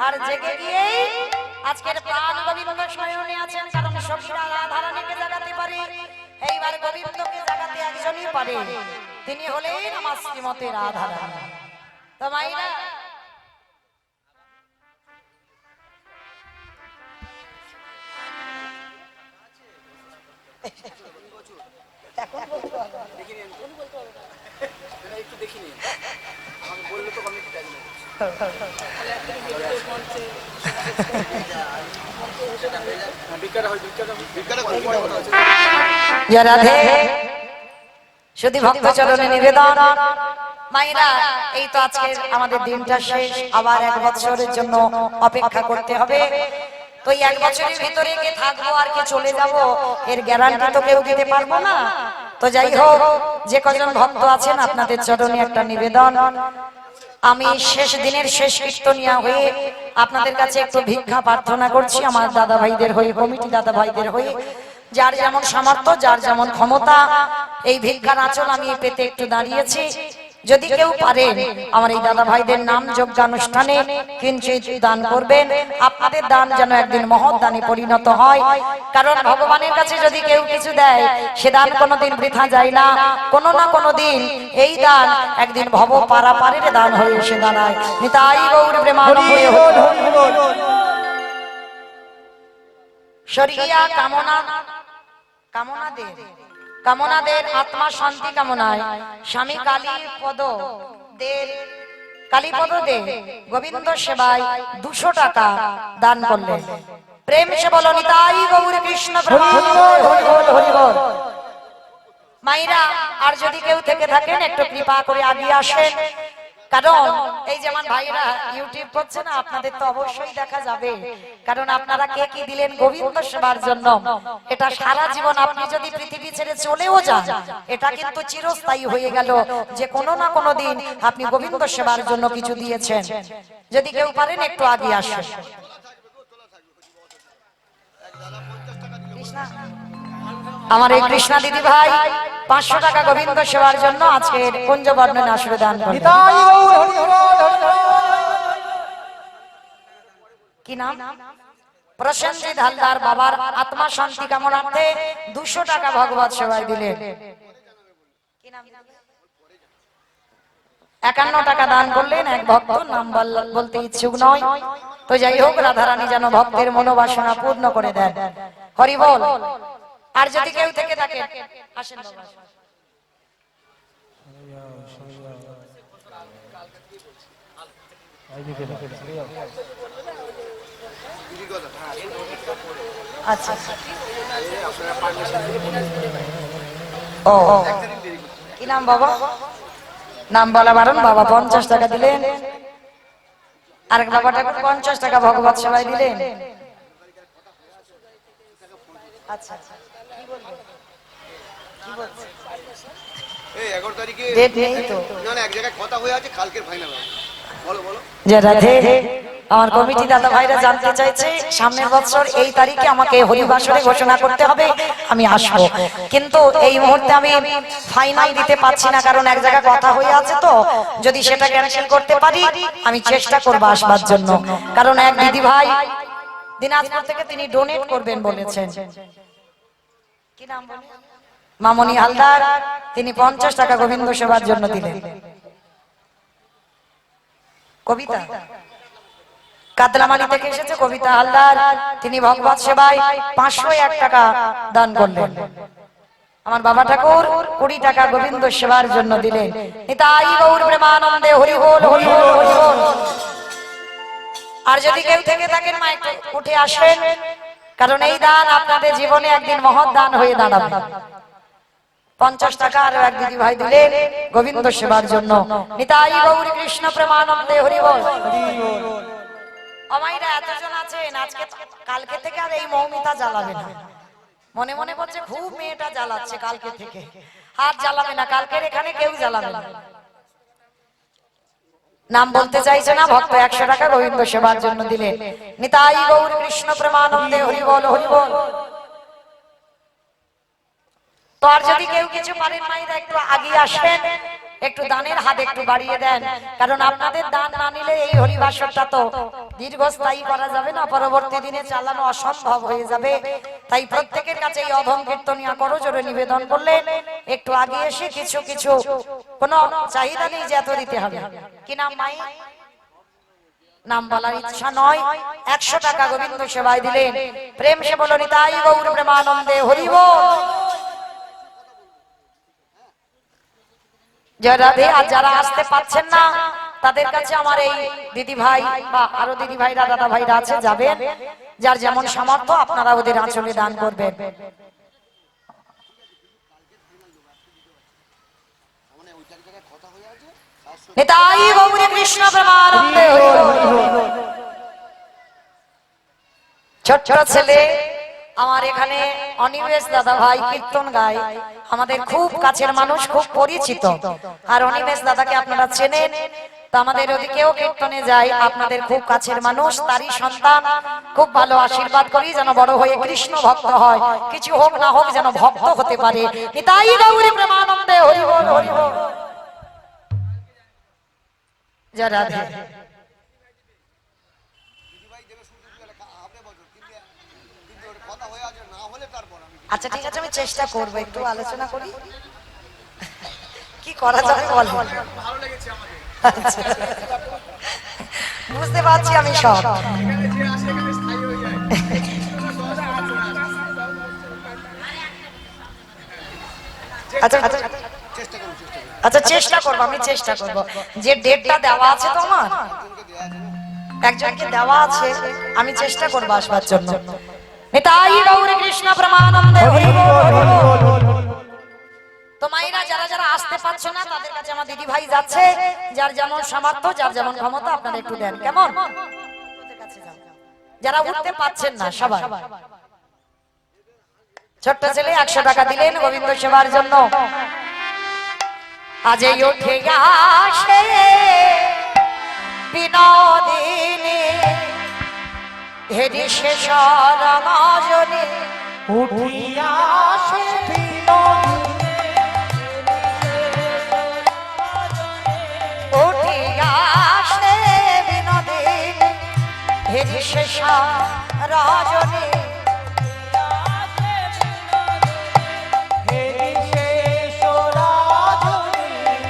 আর জেগে গিয়েই আজকের প্রাণ গোবিন্দ স্বয়নে আছেন, কারণ সখীরা রাধারানীকে জাগাতে পারে। এইবার গোবিন্দকে জাগাতে একজনই পারে, তিনি হলেন আমার শ্রীমতী রাধারানী। তো মাইরা রাধে শুধু ভক্ত চরণে নিবেদন। মায়েরা, এই তো আজকে আমাদের দিনটা শেষ, আবার 1 বছরের জন্য অপেক্ষা করতে হবে। তো এই 1 বছরের ভিতরে কে থাকবো আর কে চলে যাব, এর গ্যারান্টি তো কেউ দিতে পারবো না। তো যাই হোক, যে কজন ভক্ত আছেন আপনাদের চরণে একটা নিবেদন, আমি শেষ দিনের শেষ কীর্তনিয়া হয়ে আপনাদের কাছে একটু ভিক্ষা প্রার্থনা করছি, আমার দাদা ভাইদের হয়ে, কমিটি দাদা ভাইদের হয়ে। যার যেমন সামর্থ্য, যার যেমন ক্ষমতা, এই ভিক্ষার আঁচল আমি পেতে একটু দাঁড়িয়েছি। যদি কেউ পারেন আমার এই দাদা ভাইদের নাম যজ্ঞানুষ্ঠানে কিঞ্চিৎ দান করবেন। আপনাদের দান যেন একদিন মহৎ দানে পরিণত হয়, কারণ ভগবানের কাছে যদি কেউ কিছু দেয় সে দান কোনোদিন বৃথা যায় না। কোনো না কোনো দিন এই দান একদিন ভব পারাপারের দান হয়ে এসে দাঁড়ায়। নিতাই গৌর প্রেমানন্দে শরিয়া কামনাদের আত্মা শান্তি কামনায় স্বামী কালীপদ দে গোবিন্দ সেবায় 200 টাকা দান করলেন। প্রেম সে বলো নিতাই গৌর কৃষ্ণ প্রেমানন্দে হরি বল হরি বল। মাইরা, আর যদি কেউ থেকে থাকেন একটু কৃপা করে আগিয়ে আসেন, কারণ এই যেমন ভাইরা ইউটিউব করছে না, আপনাদের তো অবশ্যই দেখা যাবে, কারণ আপনারা কে কি দিলেন গোবিন্দ সেবার জন্য। এটা সারা জীবন আপনি যদি পৃথিবী ছেড়ে চলেও যান, এটা কিন্তু চিরস্থায়ী হয়ে গেল যে কোনো না কোনো দিন আপনি গোবিন্দ সেবার জন্য কিছু দিয়েছেন। যদি কেউ পারেন একটু আগিয়ে আসেন। আমার এই কৃষ্ণা দিদি ভাই 500 টাকা গোবিন্দ সেবার জন্য আজকের কুঞ্জ বর্ণনা আসরে দান করলেন। কি নাম? প্রসেনজিৎ হালদার বাবার আত্মা শান্তি কামনার্থে 200 টাকা ভগবত সেবায় দিলেন। 51 টাকা দান করলেন এক ভক্ত, নাম বলতে ইচ্ছুক নয়। তো যাই হোক, রাধারানী যেন ভক্তের মনোবাসনা পূর্ণ করে দেন। হরি বল। আর যদি কেউ থেকে থাকে আসেন বাবা। আচ্ছা, ও কি নাম বাবা? নাম বলা বারণ। বাবা 50 টাকা দিলেন। আরেক বাবা ঠাকুর 50 টাকা ভগবত সেবায় দিলেন। আচ্ছা, কি বলবেন? কি বলছেন? এই 11 তারিখে ডেট নেই তো? না, এক জায়গায় কথা হয়ে আছে, কালকের ফাইনাল হবে। বলো বলো। যে রাধে, আমার কমিটি দাদা ভাইরা জানতে চাইছে সামনের বছর এই তারিখে আমাকে হরিবাসরে ঘোষণা করতে হবে, আমি আসব। কিন্তু এই মুহূর্তে আমি ফাইনাল দিতে পারছি না, কারণ এক জায়গায় কথা হয়ে আছে। তো যদি সেটা ক্যান্সেল করতে পারি আমি চেষ্টা করব আসবার জন্য, কারণ এক দিদি ভাই দিনাজপুর থেকে তিনি ডোনেট করবেন বলেছেন। কি নাম বলে? মামনি হালদার, তিনি 50 টাকা গোবিন্দ সেবার জন্য দিলেন। কবিতা কাতলামালি থেকে এসেছে কবিতা হালদার, তিনি ভগবত সেবায় 501 টাকা দান করলেন। আমার বাবা ঠাকুর 20 টাকা গোবিন্দ সেবার জন্য দিলেন। নিতাই গৌর প্রেমানন্দে হরি বল হরি বল হরি বল। আর যদি কেউ থেকে থাকেন মা একটু উঠে আসেন, কারণ এই দান আপনাদের জীবনে একদিন মহৎ দান হয়ে দাঁড়াবে। 50 টাকা আর এক দিদি ভাই দিলেন গোবিন্দ সেবার জন্য। নিতাই গৌর কৃষ্ণ প্রেমানন্দে হরি বল। আমাইরা এতজন আছেন, আজকে কালকে থেকে আর এই মৌমিতা জ্বালাবে না। মনে মনে বলছে খুব মেয়েটা জ্বালাচ্ছে, কালকে থেকে আর জ্বালাবে না। কালকের এখানে কেউ জ্বালাবে না। নাম বলতে চাইছে না, ভক্ত 100 টাকা গোবিন্দ সেবার জন্য দিলেন। নিতাই গৌর কৃষ্ণ প্রেমানন্দে হরি বল হরি বল। তো আর যদি কেউ কিছু পারেন মাইরা একটু আগিয়ে আসেন, একটু দানের হাত একটু বাড়িয়ে দেন, কারণ আপনাদের দান না নিলে এই হরিবাসরটা তো দীর্ঘস্থায়ী করা যাবে না, পরবর্তী দিনে চালানো অসম্ভব হয়ে যাবে। তাই প্রত্যেকের কাছে এই অধম কীর্তনিয়া করো জোরে নিবেদন করলে একটু আগে এসে কিছু কিছু, কোনো চাহিদা নেই যে এত দিতে হবে। কি নাম মাই? নাম বলার ইচ্ছা নয়, 100 টাকা গোবিন্দ সেবায় দিলেন। প্রেম সে বলো নিতাই গৌর প্রেমানন্দে হরি বল। যারা আসতে পাচ্ছেন না তাদের কাছে আমার এই দিদি ভাই বা আরো দিদি ভাইরা দাদা ভাইরা আছে, যাবেন, যার যেমন সামর্থ্য আপনারা ওদের আঁচলে দান করবেন। নিতাই গৌর কৃষ্ণ প্রেমানন্দে হরি বল। ছোট্ট ছেলে আমার এখানে অনিমেষ দাদা ভাই কীর্তন গায়, আমাদের খুব কাছের মানুষ, খুব পরিচিত। আর অনিমেষ দাদাকে আপনারা চেনেন, তো আমাদের ওদিকেও কীর্তনে যায়, আপনাদের খুব কাছের মানুষ, তারই সন্তান। খুব ভালো আশীর্বাদ করি যেন বড় হয়ে কৃষ্ণ ভক্ত হয়, কিছু হোক না হোক যেন ভক্ত হতে পারে। নিতাই গৌর প্রেমানন্দে হরি বল হরি বল। জয় রাধে। আচ্ছা ঠিক আছে, আমি চেষ্টা করবো, একটু আলোচনা করি কি করা যাবে বল। আচ্ছা, বুঝতে পারছি আমি সব। আচ্ছা আচ্ছা আচ্ছা, চেষ্টা করবো, আমি চেষ্টা করবো। যে ডেটটা দেওয়া আছে তো আমার একজনকে দেওয়া আছে, আমি চেষ্টা করবো আসবার জন্য। নিতাই গৌর কৃষ্ণ প্রেমানন্দে হরি বল হরি বল। তো মায়েরা যারা যারা আসতে পারছো না তাদের কাছে আমার দিদি ভাই যাচ্ছে, যার যেমন সামর্থ্য যার যেমন ক্ষমতা আপনারা একটু দেন, কেমন? যারা উঠতে পাচ্ছেন না সবাই, ছোট্ট ছেলে 100 টাকা দিলেন গোবিন্দ সেবার জন্য। আজই উঠে আসে বিনোদিনী হেরি শেষ রজনী, উঠিয়া আসে বিনোদিনী, উঠিয়া আসে বিনোদিনী হেরি শেষ রজনী। হেরি শেষ রজনী,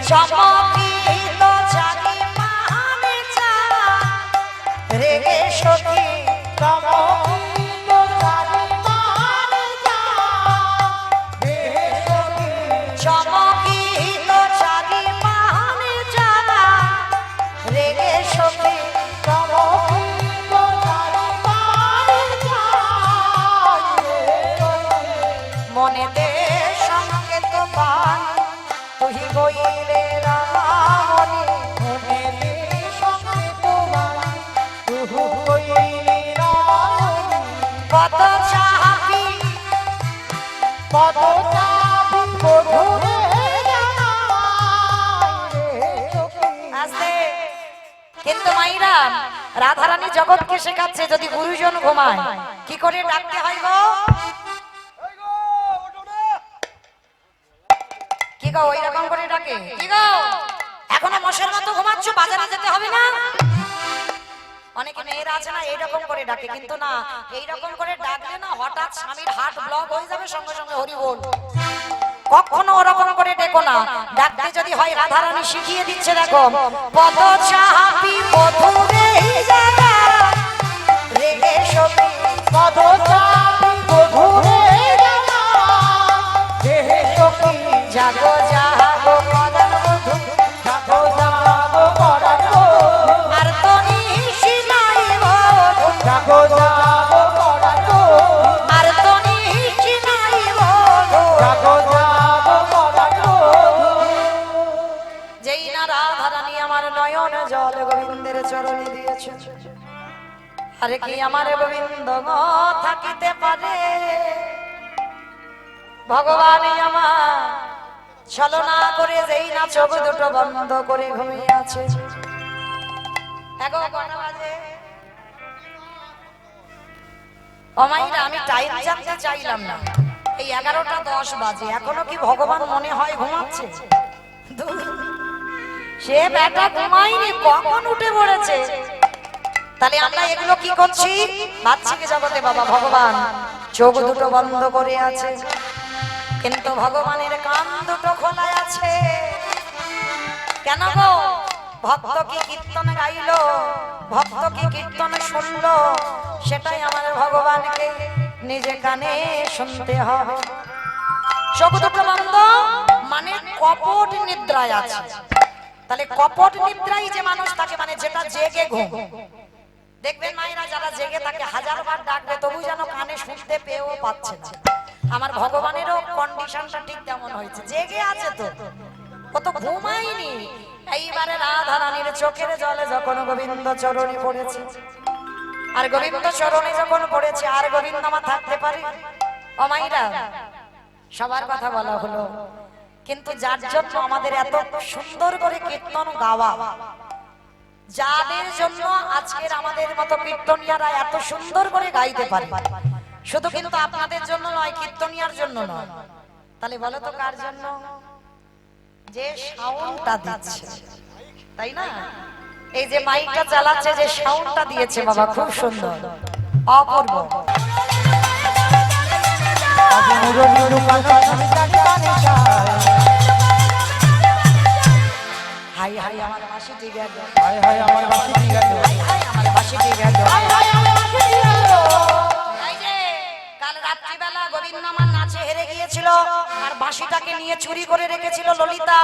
চমকিত জানি মাহানে চা রেগে সখী, চমকিত জানি মাহানে চা রেগে সখী, চমকিত জানি মাহানে চা রেগে সখী। চমকিত জানি মাহানে চা রেগে সখী। মনে দে সংকেত পান তুই গইলে রামনি, মনে দে সংকেত বাণী, তুহু কইলি রামনি। কত চাপি পদ চাপি বধূরে জানাই রে সখী। আসতে। কিন্তু মাইরা রাধারানী জগৎকে শেখাচ্ছে যদি গুরুজন ঘুমায় কি করে ডাকতে হয় গো? কি গো ওই রকম করে ডাকে? কি গো এখনো মশের মতো ঘুমাচ্ছ, বাজারে যেতে হবে না? অনেকে মেয়েরা আছে না এইরকম করে ডাকে, কিন্তু না, এইরকম করে ডাকলে না হঠাৎ স্বামীর হার্ট ব্লক হয়ে যাবে, সঙ্গে সঙ্গে হরি বল। কখনো ওরকম করে ডেকো না। ডাকতে যদি হয় রাধারানী শিখিয়ে দিচ্ছে, দেখো পদ চাপি মধুরে জানা রেগে সখী, পদ চাপি বধূরে জানাই রে সখী। জাগো জাগো মদন বধূ, জাগো জাগো পরাণ বধূ, আর তো নিশি নাই বধূ, জাগো জাগো পরাণ বধূ, আর তো নিশি নাই বধূ। জাগো জাগো পরাণ বধূ। যেই না রাধারানী আমার নয়ন জল গোবিন্দের চরণে দিয়েছে, আরে কি আমার গোবিন্দ গো থাকিতে পারে? ভগবানই আমার ছলনা করে যেই না চোখ দুটো বন্ধ করে ঘুমিয়ে আছে। এগো কটা বাজে? অমাইরা আমি টাইম জানতে চাইলাম না, এই 11টা 10 বাজে, এখনো কি ভগবান মনে হয় ঘুমাচ্ছে? ধুর। সে বেটা ঘুমায়নি, কখন উঠে পড়েছে। তাহলে আমরা এগুলো কি করছি? বাহ্যিক জগতে বাবা ভগবান চোখ দুটো বন্ধ করে আছে, কিন্তু ভগবানের কান দুটো খোলা আছে। কেন গো? ভক্ত কি কীর্তন গাইলো, ভক্ত কি কীর্তন শুনলো, সেটাই আমার ভগবানকে নিজে কানে শুনতে হবে। চোখ দুটো বন্ধ মানে কপট নিদ্রায় আছে। তাহলে কপট নিদ্রায় যে মানুষ থাকে, মানে যেটা জেগে ঘুম। দেখবেন মায়েরা যারা জেগে থাকে হাজারবার ডাকবে তবু যেন কানে শুনতে পেয়েও পাচ্ছে না। আমার ভগবানেরও কন্ডিশনটা ঠিক তেমন হয়েছে, জেগে আছে তো, ও তো ঘুমায়নি। এইবারে রাধা রানীর চোখের জলে যখন গোবিন্দ চরণে পড়েছে, আর গোবিন্দ চরণে যখন পড়েছে, আর গোবিন্দ আমার থাকতে পারে? ও মাইরা, সবার কথা বলা হলো, কিন্তু যার জন্য আমাদের এত সুন্দর করে কীর্তন গাওয়া, যাদের জন্য আজকের আমাদের মতো কীর্তনিয়ারা এত সুন্দর করে গাইতে পারে, শুধু কিন্তু আপনাদের জন্য নয়, কীর্তনিয়ার জন্য নয়। তাহলে বলো তো কার জন্য? যে সাউন্ডটা দিচ্ছে, তাই না? এই যে মাইকটা চালাচ্ছে, যে সাউন্ডটা দিয়েছে বাবা, খুব সুন্দর, অপূর্ব। আজ মুরলি রূপানো আমি জানি কানে চাই। হাই হাই আমার বাঁশি ঠিক গেল, হায় হায় আমার বাঁশি ঠিক গেল। হাই হাই আমার বাঁশি ঠিক গেল। হায় হায় আমার বাঁশি ঠিক গেল। এই যে কাল রাত্রিবেলা গোবিন্দ আমার নাচে হেরে গিয়েছিল, আর বাঁশিটাকে নিয়ে চুরি করে রেখেছিল ললিতা।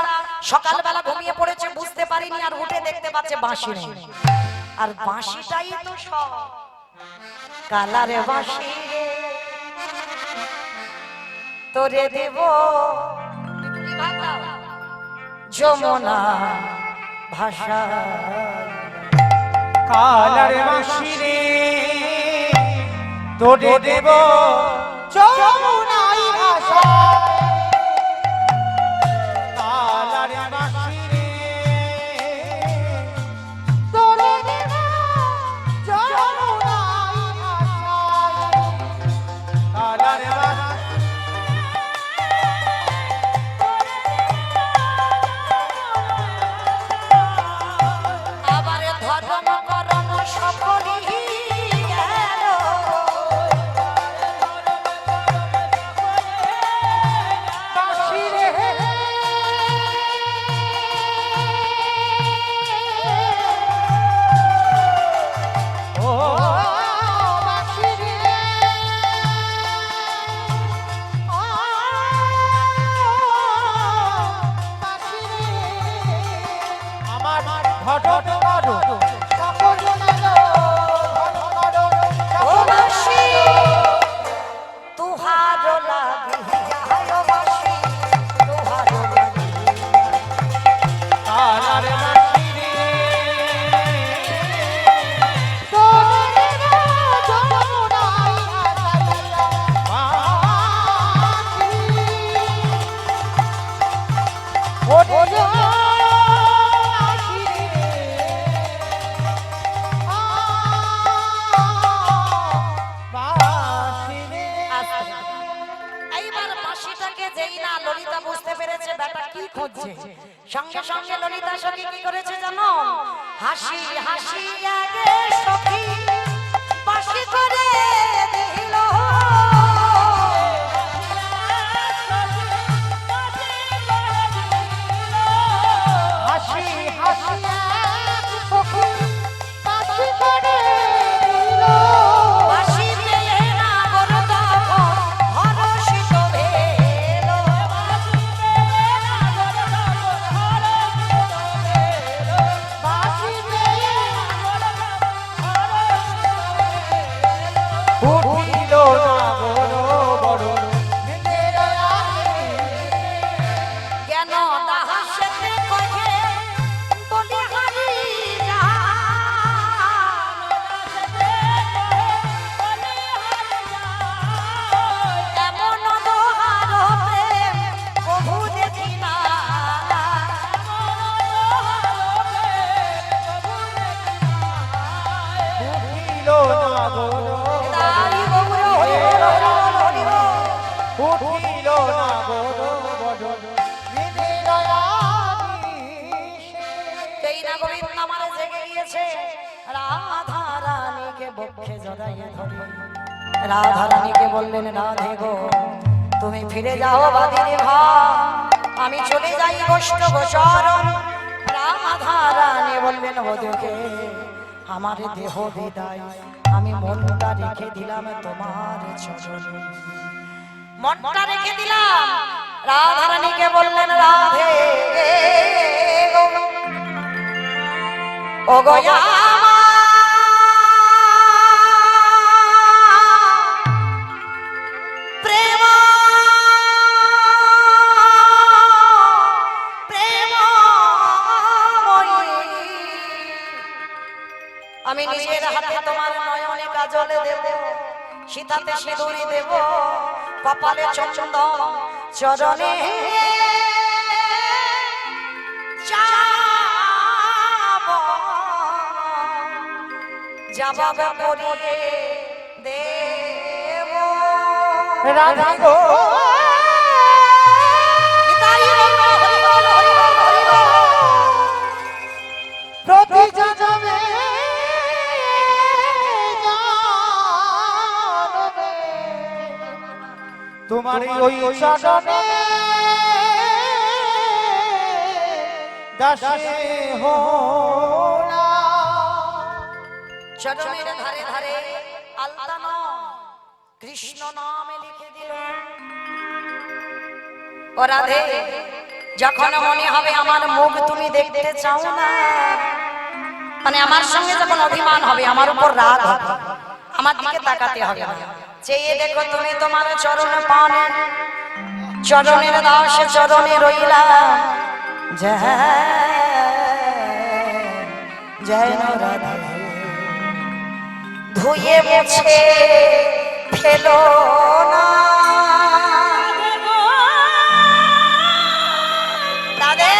সকালবেলা ঘুমিয়ে পড়েছে, বুঝতে পারিনি, আর উঠে দেখতে পাচ্ছে বাঁশি নেই। আর বাঁশিটাই তো সব। কালারে বাঁশি রে তোরে দেব যমুনা ভাষা, কালার বাঁশি রে তোরে দেব যমুনাই ভাষা। কালার বাঁশি রে তোরে দেব যমুনাই ভাষা। কালার বাঁশি আবার ধর্ম করম সকলি গেল, বাঁশি রে ও বাঁশি রে বাঁশি রে আমার ঘটট করো সকল নালো ঘটট ও বাঁশি তুহার লাগি হায় বাঁশি তুহার লাগি। কালার বাঁশি রে তোরে দেব যমুনাই ভাষা। বাঁশি ওরে বাঁশি রে বাঁশি রে। এইবার বাঁশিটাকে যেই না ললিতা বুঝতে পেরেছে বেটা কি খুঁজছে, সঙ্গে সঙ্গে ললিতা সখী কি করেছে জানো? হাসি হাসি আগে সখী বাঁশি করে দিল, হাসি হাসি এক সখী বাঁশি করে দিল। বাঁশিতে এরা বড় তখন হরষিত ভেল, বাঁশি রে ও দিয়েছে রাধা রানীকে বক্ষে জড়াইয়ে ধরে রাধা রানীকে বললেন, রাধে গো তুমি ফিরে যাও বাদিনী ঘর, আমি চলে যাই বৈষ্ণব শরণ। রাধা রানী বললেন, বধূকে আমার দেহ বিদায়, আমি মনটা রেখে দিলাম তোমার চরণে, মনটা রেখে দিলাম। রাধা রানীকে বললেন, রাধে গো, ও গো প্রেম আমি নিজের হাতে তোমার নয়নে কাজল দেব, সীতাতে সিঁদুরি দেব, কপালে চন্দন, চরণে যাব, যাব করিয়ে দেব রাধা গো প্রতি জনমে তোমার ওই চরণে দাসে হোলা। চরণের ধারে ধারে আলতা কৃষ্ণ নামে লিখে দিল। ও রাধে, যখন মনে হবে আমার মুখ তুমি দেখতে চাও না, মানে আমার সঙ্গে যখন অভিমান হবে, আমার উপর রাগ হবে, আমার দিকে তাকাতে হবে না, চেয়ে দেখো তুমি তোমার চরণ পানে, চরণের দাস চরণে রইলা, জয় জয় রাধে, ধুয়ে মুছে ফেলো না রাধে,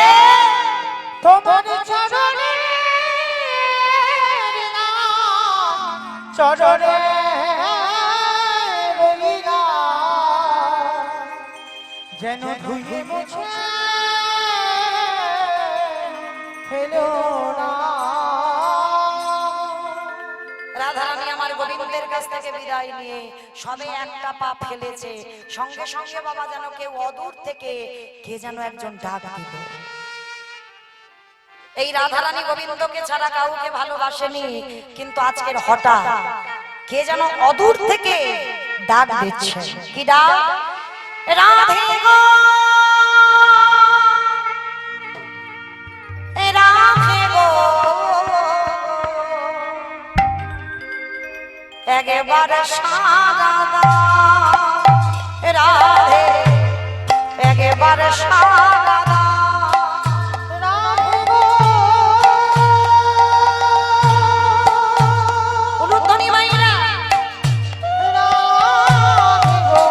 তোমার চরণে চরণে রইলা, যেন ধুয়ে মুছে ফেলো না। রাধারানী আমার গোবিন্দের কাছ থেকে বিদায় নিয়ে সবে একটা পা ফেলেছে, সঙ্গে সঙ্গে বাবা যেন কেউ অদূর থেকে কে যেন একজন ডাক দিল। এই রাধারানী গোবিন্দকে ছাড়া কাউকে ভালোবাসেনি, কিন্তু আজকের হঠাৎ কে যেন অদূর থেকে ডাক দিচ্ছে। কি ডাক? রাধে গো, রাধে গো, একবার সারা দাও রাধে, একবার সারা দাও রাধে গো, উলুধ্বনি মাইরা রাধে গো,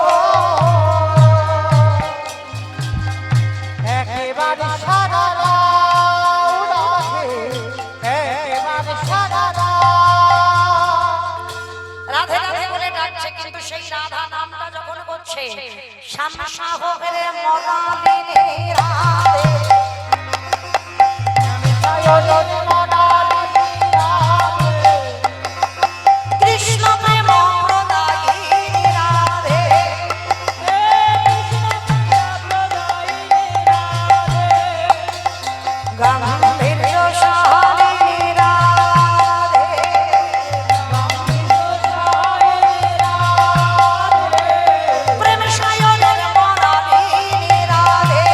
একেবারে সারা দাও রাধে, একেবারে সারা দাও। রাধে রাধে বলে ডাকছে, কিন্তু সেই রাধা নামটা যখন করছে, শ্যামা হোরে মনালিনী রাধে, কৃষ্ণ প্রেম প্রদায়িনী রাধে, গাম্ভীর্য শালিনী রাধে, প্রেম সায়নের মনালিনী রাধে,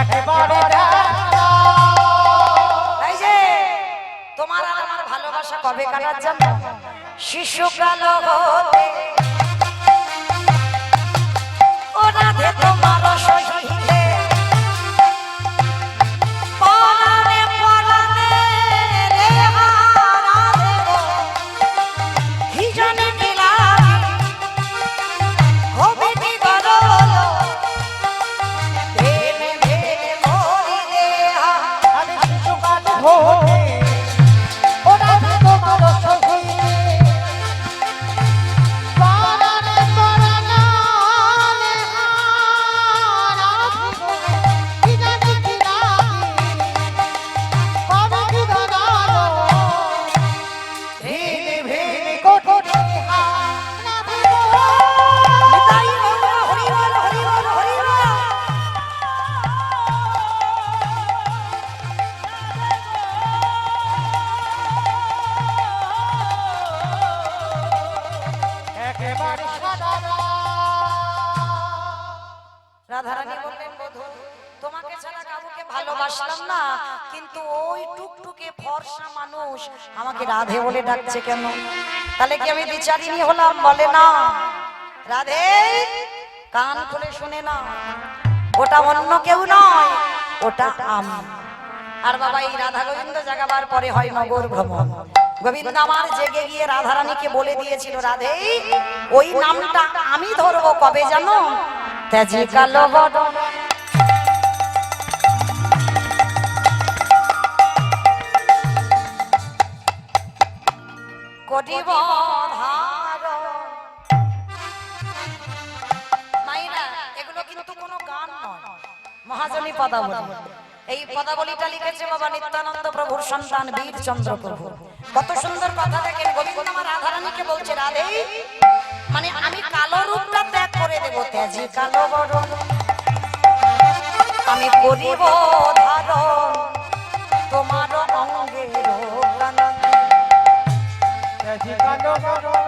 একেবারে এই যে তোমার আর আমার ভালোবাসা কবে কাটার জন্য? শিশুকাল হতে ও রাধে তোমার সহিতে, পরাণে পরাণে রে ভালোবাসলাম না, কিন্তু ওই টুকটুকে ফর্সা মানুষ আমাকে রাধে বলে ডাকছে কেন? তাহলে কি আমি বিচারিনী হলাম? বলে না, রাধে কান খুলে শুনে না, ওটা অন্য কেউ নয়, ওটা আমি। আর বাবা এই রাধা গোবিন্দ জাগাবার পরে হয় নগর ভ্রমণ। গোবিন্দ আমার জেগে গিয়ে রাধারানীকে বলে দিয়েছিল, রাধে ওই নামটা আমি ধরবো কবে জানো? তেজি কালো বদন করিব ধারণ। মাইরা এগুলো কিন্তু কোনো গান নয়, মহাজনী পদাবলী। এই পদাবলীটা লিখেছে বাবা নিত্যানন্দ প্রভুর সন্তান বীরচন্দ্র প্রভু। কত সুন্দর কথা দেখেন, গোবিন্দ আমার রাধারানীকে বলছে, রাধে মানে আমি কালো রূপটা ত্যাগ করে দেব, তেজি কালো বরণ আমি করিব ধারণ তোমার অঙ্গের কানন। তেজি কালো বরণ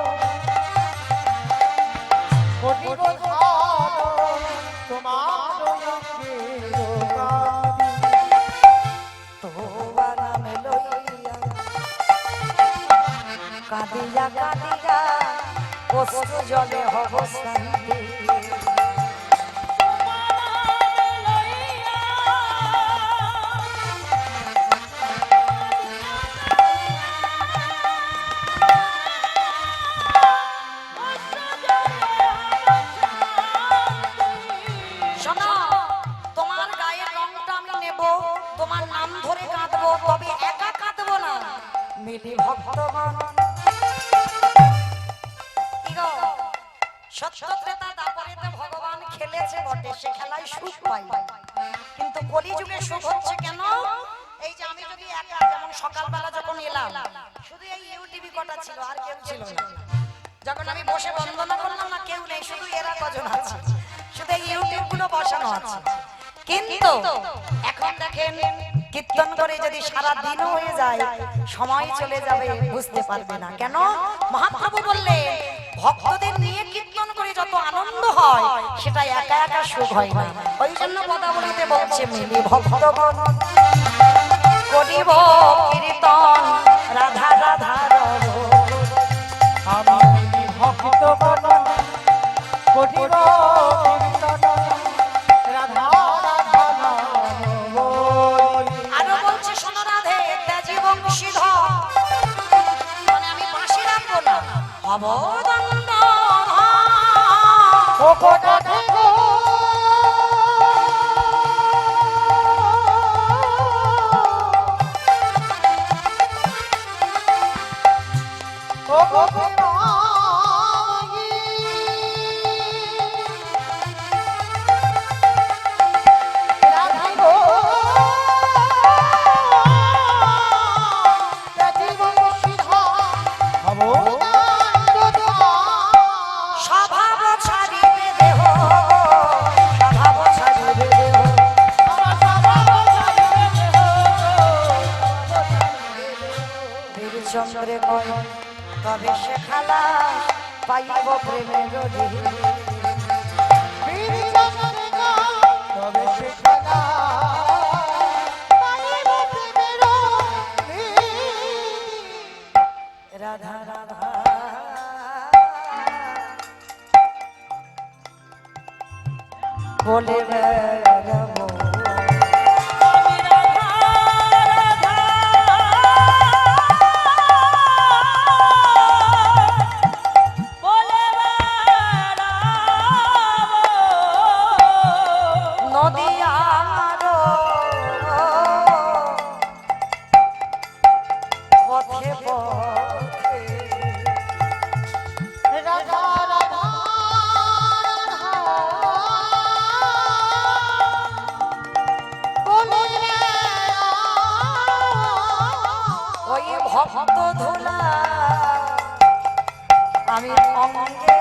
করিব ধারণ তোমার অঙ্গের কানন। তোমার নাম লইয়া কাঁদিয়া কাঁদিয়া অশ্রু জলে হব শান্তি। শোনো, তোমার গায়ের রংটা আমি নেব, তোমার নাম ধরে কাঁদবো, তবে একা কাঁদবো না, মিলি ভক্তগণ। কি গো, সত্য ত্রেতা দাপরেতে ভগবান খেলেছে বটে, সে খেলায় সুখ পাই, কিন্তু কলিযুগে সুখ হচ্ছে কেন? এই যে আমি যদি একা, যেমন সকালবেলা যখন এলাম, শুধু এই ইউটিভি কটা ছিল, আর কেউ ছিল না। যখন আমি বসে বন্দনা করলাম না, কেউ নেই, শুধু এরা কজন আছে, শুধু এই ইউটিউব গুলো বসানো আছে। কিন্তু এখন দেখেন, কীর্তন করে যদি সারা দিনও হয়ে যায়, সময় চলে যাবে বুঝতে পারবে না। কেন? মহাপ্রভু বললেন, ভক্তদের নিয়ে কীর্তন করে যত আনন্দ হয়, সেটা একা একা সুখ হয় না। ওই জন্য পদাবলীতে বলছে, মিলি ভক্তগণ করিব কীর্তন রাধা রাধা রব। আমি ভক্তগণ করিব কীর্তন রাধা রাধা নাম বলি। আরো বলছে, শোনো রাধে তেজি বংশীধর, মানে আমি বাঁশি রাখবো না, অবদণ্ড ও কোটা গো ও গোপী মাগি রাধা গো তেজি বংশীধর হব স্বভাব ছাড়িবে দেহ, স্বভাব ছাড়িবে দেহ, বীরচন্দ্রে কয় তবে সে খালা পাইব প্রেমের ঢিল। তবে সে খেলা পাইব প্রেমের রাধা রাধা বলে বেড়াবো। আমি রাধা রাধা বলে বেড়াবো। নদিয়ার পথে পথে রাধা রাধা ওই ভক্ত ধুলা আমি অঙ্গে